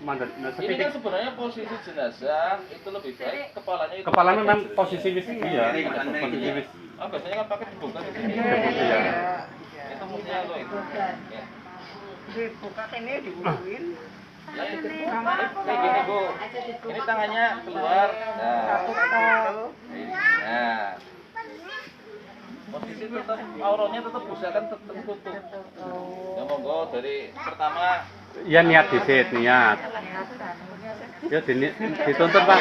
Mana Ini kan sedikit. sebenarnya posisi jenazah itu lebih baik kepalanya itu. Kepalanya memang posisi wis iya. Posisi wis. Ah, biasanya kan pakai dibuka di sini. Iya. Itu mestinya lo itu. Ya. Dibuka ini dibukuin. Ya, kayak gini Bu. Ini tangannya keluar. Nah. Nah. Posisi tetap auranya tetap busakan tetap tertutup. Ya monggo dari pertama Ya niat disit, niat. Ya dituntut, Pak.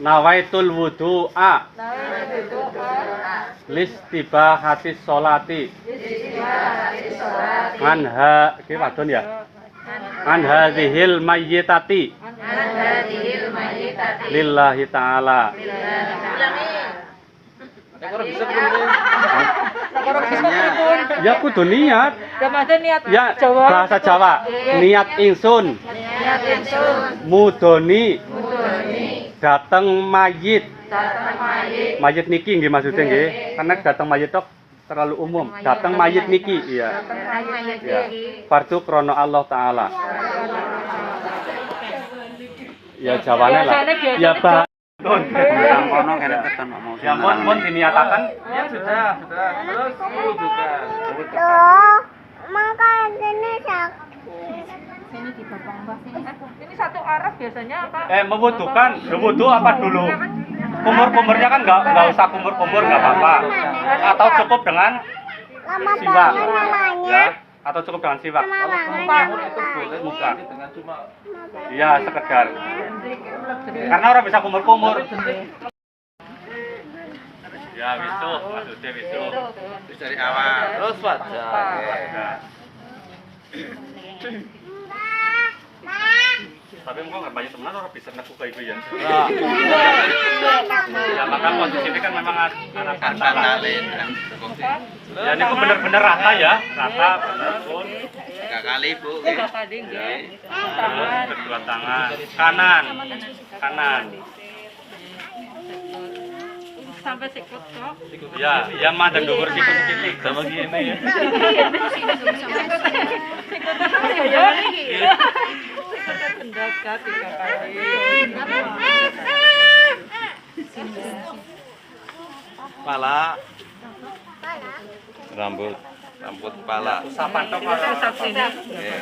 Nawaitul wudu'a listibahati sholati anha iki wadon ya anhadhil mayyitati lillahi ta'ala. nek ora bisa begini. Ya kudu niat. niat Ya bahasa Jawa. Niat ingsun mudoni dateng mayit. Mayit niki nggih maksudnya nggih. Karena dateng mayit tok terlalu umum. Dateng mayit niki iya. Ya. Fardu krono Allah taala. Ya jawane lah. Ya bah. Ya mohon diniatakan. Ya sudah. Terus bukan. ini satu arah biasanya apa? Membutuhkan, wudu apa dulu? Kumur-kumurnya kan nggak usah kumur-kumur nggak apa-apa. Atau cukup dengan siwak, ya? Atau cukup dengan siwak? Kalau kumur itu boleh Muka. diganti dengan cuma Iya sekedar. Karena orang bisa kumur-kumur. Ya wisu, maksudnya wisu. terus dari awal. Terus wajah. Ya. Tapi engkau nggak banyak teman orang bisa ngaku kayak itu ya. Ya maka posisi ini kan memang anak Kantalin. Ya ini kok bener-bener rata ya, rata bener pun. 3 kali Bu. Terus kedua tangan, kanan. Sampai sikut kok. Ya, yang mandang dhuwur sikit-sikit sama gini ya. Penjaga 3 kali. Kepala, Rambut. rambut kepala. Usapan tok kalau Pusat sini. Oke.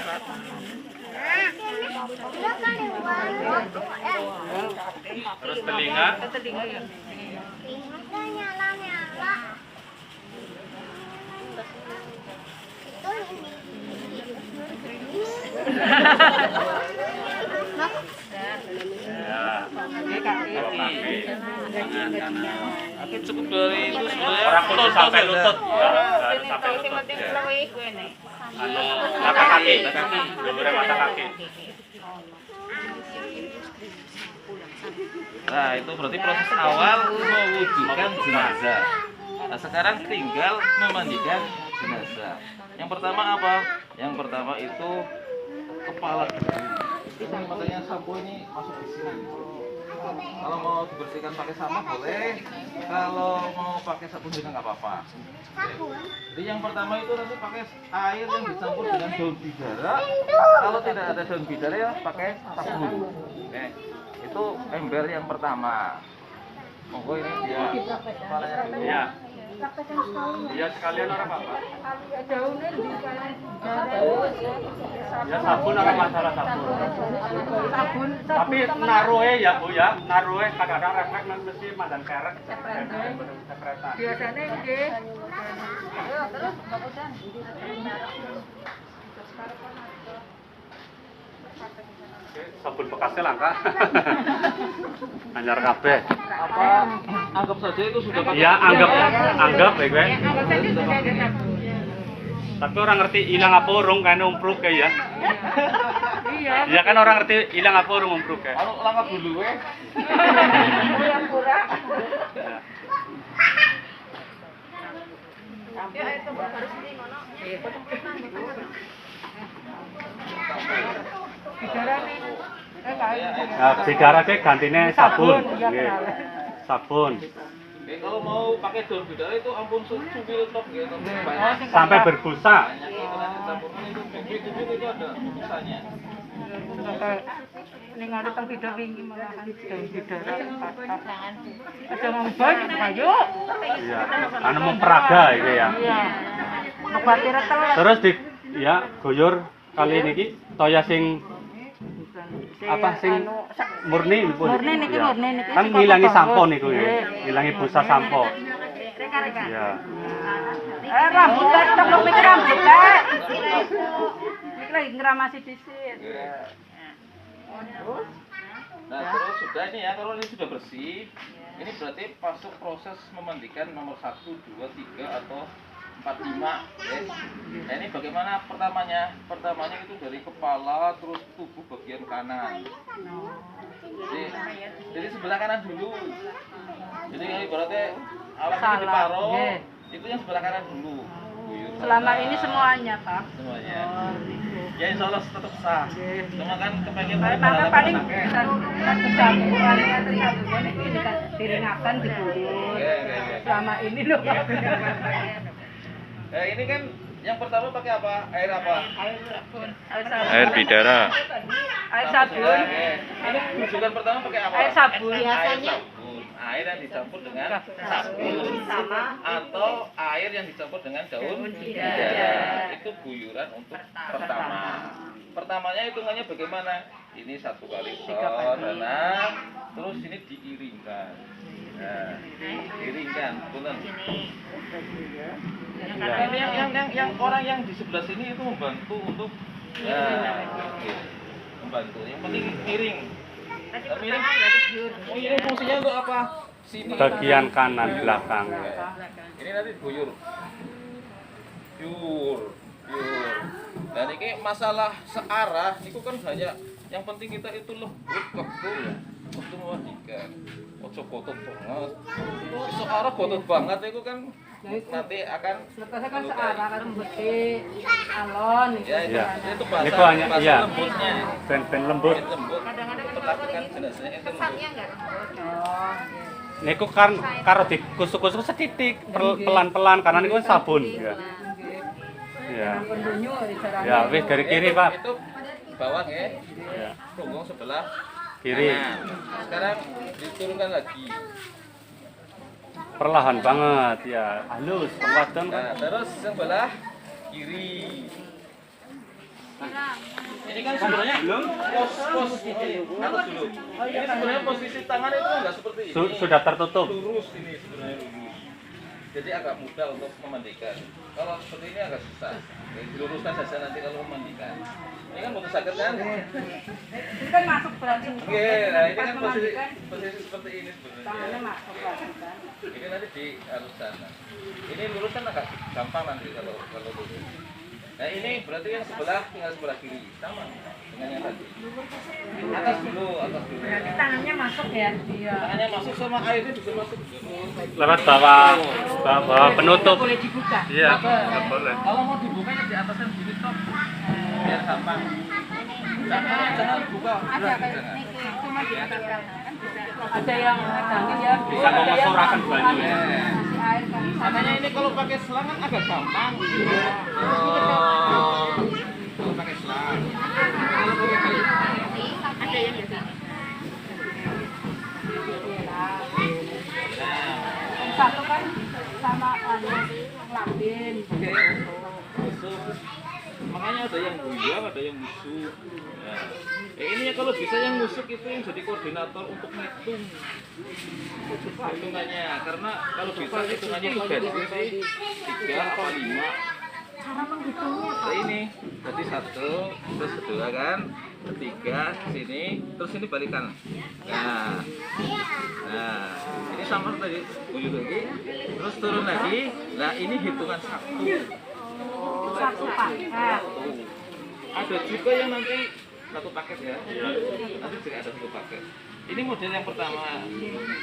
terus telinga, Telinga ya. ya, kaki, tangan kanan. Tapi cukup dari itu sebenarnya. Orang kudu sampai lutut, harus sampai lutut. Ya. Mata kaki, dhuwure mata kaki. Nah, itu berarti proses awal mewujudkan jenazah. Nah, sekarang tinggal memandikan jenazah. Yang pertama apa? Yang pertama itu kepala. Ini makanya sampo ini masuk di sini. Kalau mau dibersihkan pakai sampo boleh. Kalau mau pakai sabun juga nggak apa-apa. Jadi yang pertama itu nanti pakai air yang dicampur dengan daun bidara. Kalau tidak ada daun bidara ya pakai sabun. Oke. Itu ember yang pertama. Monggo ini dia kepalanya dulu. Iya. Iya sekalian orang apa? Ya sabun apa masalah sabun? Tapi naruhe ya Bu ya, naruhe kadang-kadang refleks mesti mandan kerek. Sekretan. Biasanya nggih. Terus Sabun bekasnya langka. Anyar kabeh. Apa anggap saja itu sudah pakai. Ya anggap ya gue. Tapi orang ngerti hilang apa urung kayaknya umpruk kayak ya. iya. Ya kan orang ngerti hilang apa urung umpruk kayak. Kalau langkah dulu Pura-pura. Ya. Nah, bidara sih gantinya sabun. Nggih. Sabun. Oke, kalau mau pakai daun bidara itu ampun subil tok gitu. Banyak. Sampai berbusa. Banyak itu nanti campurnya itu bibit-bibit itu ada busanya. Ning ada teng bidang wingi malahan daun bidara pasangan. Aja ngomong ayo. Iya. Anu mau peraga iki ya. Iya. Ngobati telat. Terus di ya goyor kali niki toya sing apa sing murni pun. Murni niki Ya. murni niki. Kan ngilangi sampo niku ya. Ngilangi busa sampo. Reka-reka. Ya. Rambut tok lho mikir rambut Pak. Iki lagi ngramasi disit. Nah, terus sudah ini ya, kalau ini sudah bersih, ini berarti masuk proses memandikan nomor 1, 2, 3 atau 4, 5 ya. Nah, ini bagaimana pertamanya? Pertamanya itu dari kepala terus tubuh bagian kanan. Jadi sebelah kanan dulu. Jadi ibaratnya alat ini diparuh, itu yang sebelah kanan dulu. Selama ini semuanya, Pak. Semuanya. Ya insya Allah tetap sah. Cuma kan kepengen Maka paling kecampur ini diringakan diguyur. Selama ini loh. Ini kan yang pertama pakai apa? Air apa? Air bidara. Air sabun. Ini rujukan pertama pakai apa? Air sabun. Air sabun. Air yang dicampur dengan sabun atau air yang dicampur dengan daun bidara. Itu guyuran untuk pertama. Pertamanya hitungannya bagaimana? Ini 1 kali shot, terus ini diiringkan. Nah, diiringkan, punten. Nah, ini yang orang yang di sebelah sini itu membantu untuk membantu. Yang penting miring. Miring fungsinya untuk apa? Sini. Bagian kanan belakang. Ini nanti guyur. Pure. Dan ini masalah searah, itu kan banyak. Yang penting kita itu lembut, waktu memandikan. Ojo kotor banget. Searah kotor banget itu kan nanti akan Letaknya kan searah kan lembut, alon. ya itu bahasa, Itu hanya bahasa iya. lembutnya. Ben lembut. Lembut. Perlakukan jelasnya itu lembut. Niku kan karo dikusuk-kusuk setitik pelan-pelan karena niku kan sabun ya. Ya. Ya, wis dari kiri, Pak. Itu bawah ya. Ya. Punggung sebelah Kiri. kanan. Sekarang diturunkan lagi. Perlahan banget ya. Halus, wadon kan. Nah, terus sebelah kiri. Ini kan sebenarnya pos atas dulu. Ini sebenarnya posisi tangan itu enggak seperti ini. Sudah tertutup. Lurus ini sebenarnya lurus. Jadi agak mudah untuk memandikan. Kalau seperti ini agak susah. Jadi diluruskan saja nanti kalau memandikan. Ini kan butuh sakit kan? Ini kan masuk berarti. Oke, nah ini kan posisi seperti ini sebenarnya. Tangannya masuk berarti kan. Ini nanti dihaluskan. Ini lurus kan agak gampang nanti kalau lurus. Nah ini berarti yang sebelah tinggal sebelah kiri sama dengan yang tadi. Atas dulu. Berarti tangannya masuk ya? Iya. Tangannya masuk sama airnya juga masuk. Lewat bawah penutup. Boleh dibuka? Iya, nggak boleh. Kalau mau dibukanya di atasnya begini top, biar gampang. Jangan buka. Ada kayak cuma di atas kan bisa. Ada yang dangin ya. Bisa mengosorakan baju ya. Masih air kan. Makanya ini kalau pakai selang kan agak gampang. Kalau pakai selang. Ada yang biasa. Satu kan sama lambin. Makanya ada yang buyang, ada yang musuk. Nah, ini ya kalau bisa yang musuk itu yang jadi koordinator untuk ngitung hitungannya. Karena kalau bisa hitungannya itu dari sini 3 apa 5. Cara menghitungnya Nah, ini jadi 1, terus 2 kan, 3 sini, terus ini balikan. Nah, ini sama tadi buyur lagi, terus turun lagi. Nah ini hitungan 1. satu paket. Ada juga yang nanti 1 paket ya. Nanti juga ada 1 paket. Ini model yang pertama,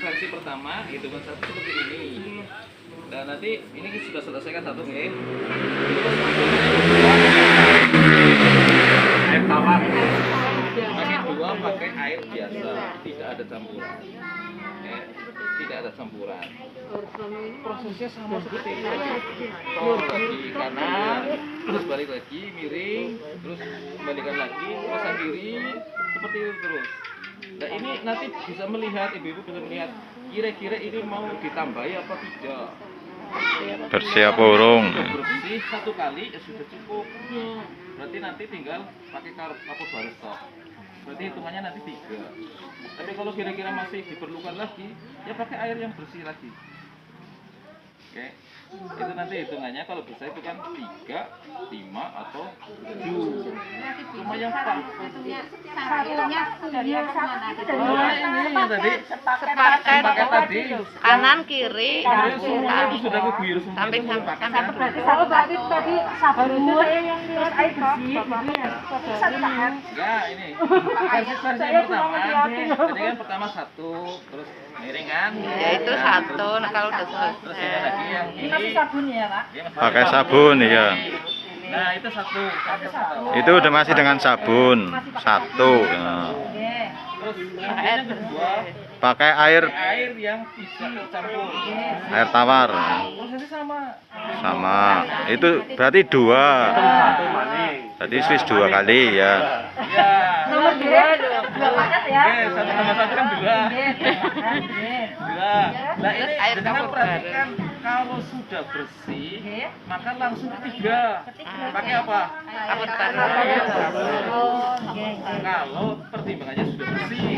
versi pertama hitungan 1 seperti ini. Nah nanti ini sudah selesaikan satu nih. Air tawar. Pakai dua, pakai air biasa, tidak ada campuran. Oke, tidak ada campuran. Prosesnya sama seperti ini. Tol lagi kanan, terus balik lagi miring, terus kembalikan lagi, pasang kiri, seperti itu terus. Nah ini nanti bisa melihat, ibu-ibu bisa melihat kira-kira ini mau ditambahi apa tidak. Bersih apa urung? Sudah bersih satu kali ya sudah cukup. Berarti nanti tinggal pakai kapur baru stok. Berarti hitungannya nanti 3. Tapi kalau kira-kira masih diperlukan lagi, ya pakai air yang bersih lagi. Oke, itu nanti hitungannya kalau bisa itu kan 3, 5 atau 7. Cuma yang pas. Satunya dari yang mana? Oh ini tadi Sepaket tadi. kanan kiri. Semua itu sudah keguyur semua. Samping itu samping. pakai Satu kan? berarti Oh, berarti tadi sabun yang terus air bersih gitu ya. Enggak, ini versi yang pertama. Jadi kan pertama 1, terus miring kan? Ya itu Nah, satu. Nah kalau udah Terus ini lagi yang Ini masih sabun ya, Pak? dia masih Pakai sabun ya. Nah itu satu. Itu udah masih dengan sabun. 1. Ya. Oke. Terus yang kedua Pakai air yang bisa tercampur. air tawar. Prosesnya sama. Sama. Itu berarti 2. Satu maning. Berarti Swiss 2 kali ya. Ya. Nomor 2 paket ya. Oke, 1 tambah 1 kan 2. Nah ini Terus air dengan kapur perhatikan kalau sudah bersih maka langsung ketiga. Pakai apa? kapur baru. Kalau pertimbangannya sudah bersih.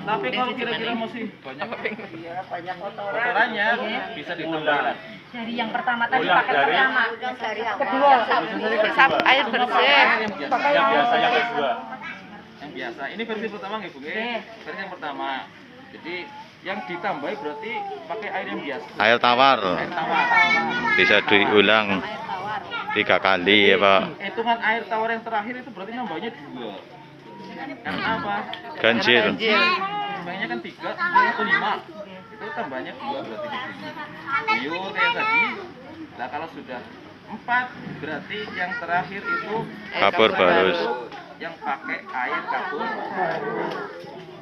Tapi kalau kira-kira masih banyak kotorannya bisa ditambah lagi. Dari yang pertama tadi Ulang paket dari pertama. Kedua. Air bersih. Yang biasa. Yang biasa yang kedua. Yang biasa. Ini versi pertama nggak Bu? Versi yang pertama. Jadi yang ditambahi berarti pakai air yang biasa. Air tawar. Air tawar. Bisa diulang 3 kali ya, Pak. Hitungan air tawar yang terakhir itu berarti nambahnya 2. Karena apa? Ganjil. Tambahnya kan 3, 1, 5. Itu tambahnya 2 berarti di sini. Buyur kayak tadi. Nah kalau sudah 4 berarti yang terakhir itu Kapur barus. yang pakai air kapur.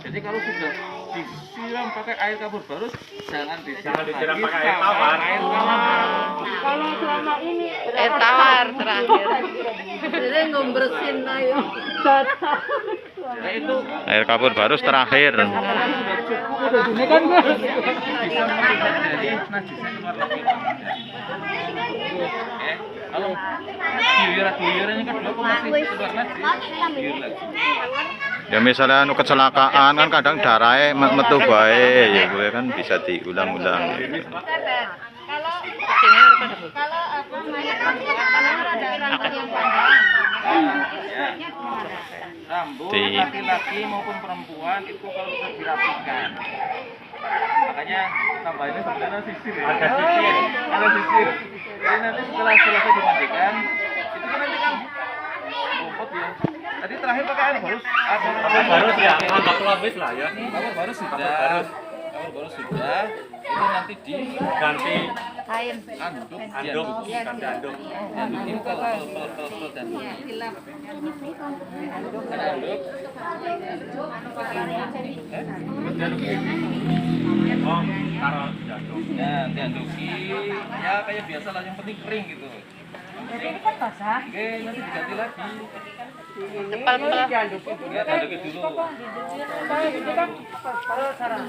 Jadi kalau sudah disiram pakai air kapur barus, jangan disiram lagi pakai air tawar. Air tawar. Kalau selama ini Air tawar terakhir. jadi ngombersin ayo. Nah itu Air kapur barus terakhir. apakah sudah cukup atau ini kan bisa melihat dari najisnya keluar lagi. Oke, kalau guyuran-guyurannya kedua kok masih keluar najis, guyur lagi. Ya misalnya anu kecelakaan kan kadang darahnya metu bae ya gue kan bisa diulang-ulang gitu. Rambut Di- laki-laki maupun perempuan itu kalau bisa dirapikan. Makanya tambahinnya sebenarnya sisir ya. Ada sisir. Jadi nanti setelah selesai dimandikan, itu kan nanti kan rumput ya. Tadi terakhir pakai air barus. Harus ya, anggap lapis lah ya. Kapur barus sudah. Kapur barus sudah. Itu nanti Ganti Kain. diaduk, anduk, ganti anduk. Diadukin pel dan ada anduk. Oh, taruh jatuh. Nah, diaduki ya kayak biasa lah, yang penting kering gitu. Jadi ini kan basah. Oke, nanti diganti lagi. Cepel-cepel. Ya, diaduki dulu. Saya itu kan kalau sarang.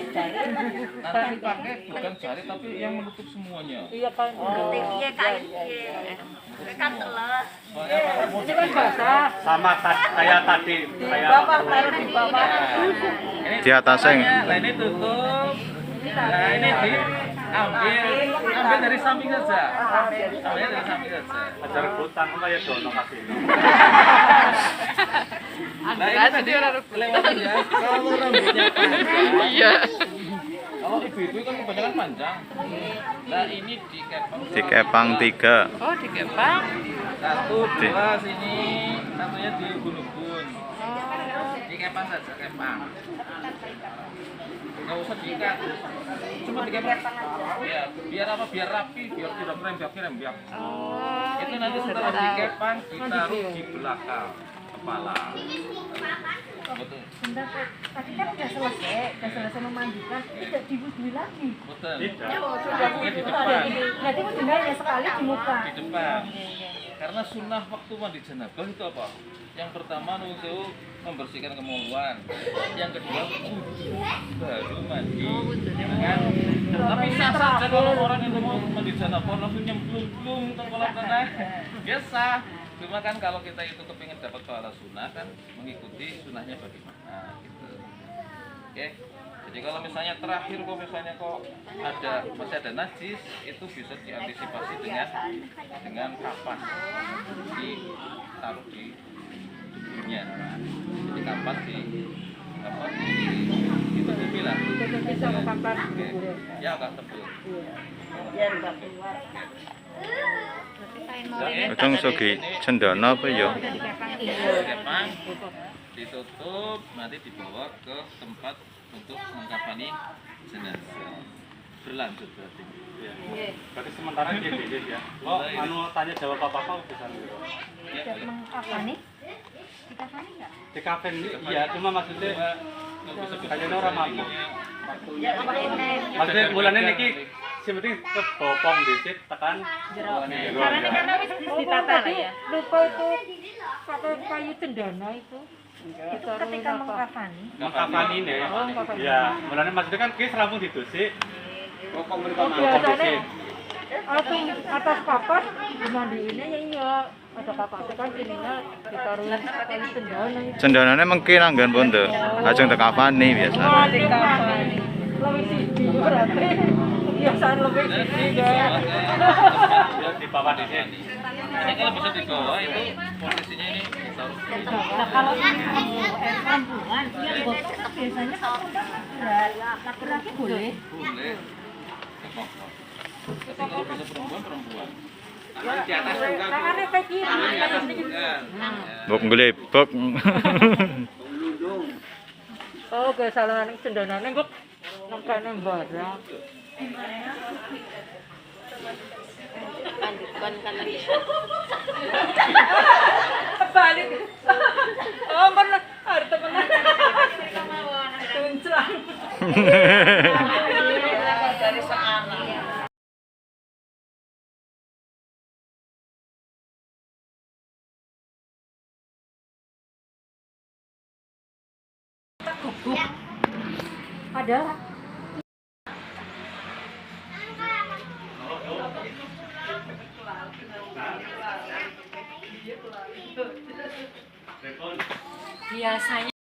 Nanti pakai bukan jari tapi yang menutup semuanya. Iya kan. Iya kain. Kan teles. Soalnya kalau Ini kan basah. Sama kayak tadi, kayak Bapak taruh di bawah. ini Di atasnya. nah ini tutup. Nah ini ambil dari samping saja. Ambilnya dari samping saja. ajar hutan kayak dono kasih. Nah ini tadi lewat ya. Kalau rambutnya panjang. Iya. Kalau ibu-ibu kan kebanyakan panjang. Nah ini dikepang. Dikepang 3. Oh dikepang. 1, 2 sini, satunya di ubun-ubun. kepang saja, kepang. Nggak usah diikat, cuma dikepang. Ya, biar apa? Biar rapi, biar tidak kerembak-kerembak. Itu nanti setelah dikepang ditaruh di belakang kepala. Betul. Bentar, tadi kan udah selesai memandikan, tidak diwudui lagi. Betul. Sudah Di depan. berarti wudhunya sekali di muka. Di depan. Karena sunnah waktu mandi janabah itu apa? Yang pertama itu membersihkan kemaluan. Yang kedua wudhu baru mandi. Kan? Tapi sah saja kalau orang yang mau mandi janabah langsung nyemplung ke kolam renang. Biasa. Cuma kan kalau kita itu kepingin dapat pahala sunnah kan mengikuti sunnahnya bagaimana gitu. Oke. Jadi kalau misalnya terakhir kok misalnya masih ada najis itu bisa diantisipasi dengan kapas ditaruh di tubuhnya. Jadi kapas ditutupi lah. Ya agak tebal. Kadang sogi cendana apa ya? Kepang ditutup nanti dibawa ke tempat untuk mengkafani jenazah. Berlanjut berarti. Ya. Berarti sementara dia ya. Oh, tanya jawab apa-apa bisa gitu. Ya, Mengkafani? Dikafani nggak? Di kafe iya, cuma maksudnya kayaknya orang mampu. Maksudnya bulannya niki sing penting kebopong dhisik tekan Karena wis ditata lah ya. Lupa itu pakai kayu cendana itu. Ketika mengkafani. mengkafani nih. Ya, mulane maksudnya kan ki rampung didusik. Biasanya atas kapas dimandiinnya ya iya. Ada kapasnya kan ininya ditaruhin kayu cendana itu. Cendanane mengki nanggon pondok. Ajeng tekafani biasa. Dikafani. Lebih siji berarti. Kebiasaan lebih siji ya. Ya di bawah dhisik. ini kalau bisa dibawa itu posisinya ini ditaruh. Nah, kalau air kampungan, yang botol kan biasanya laki-laki boleh. Boleh. Tapi kalau bisa perempuan. Tangan di atas juga. Tangannya kayak gini. Tangan di atas juga. Bok nglebok. Oh, kesalahan cendanane kok nangkane barang. Pandukan kan lagi. Balik. Oh, pernah ada temenan. Tunclang. Dari sekarang. Ada. Telepon. Biasanya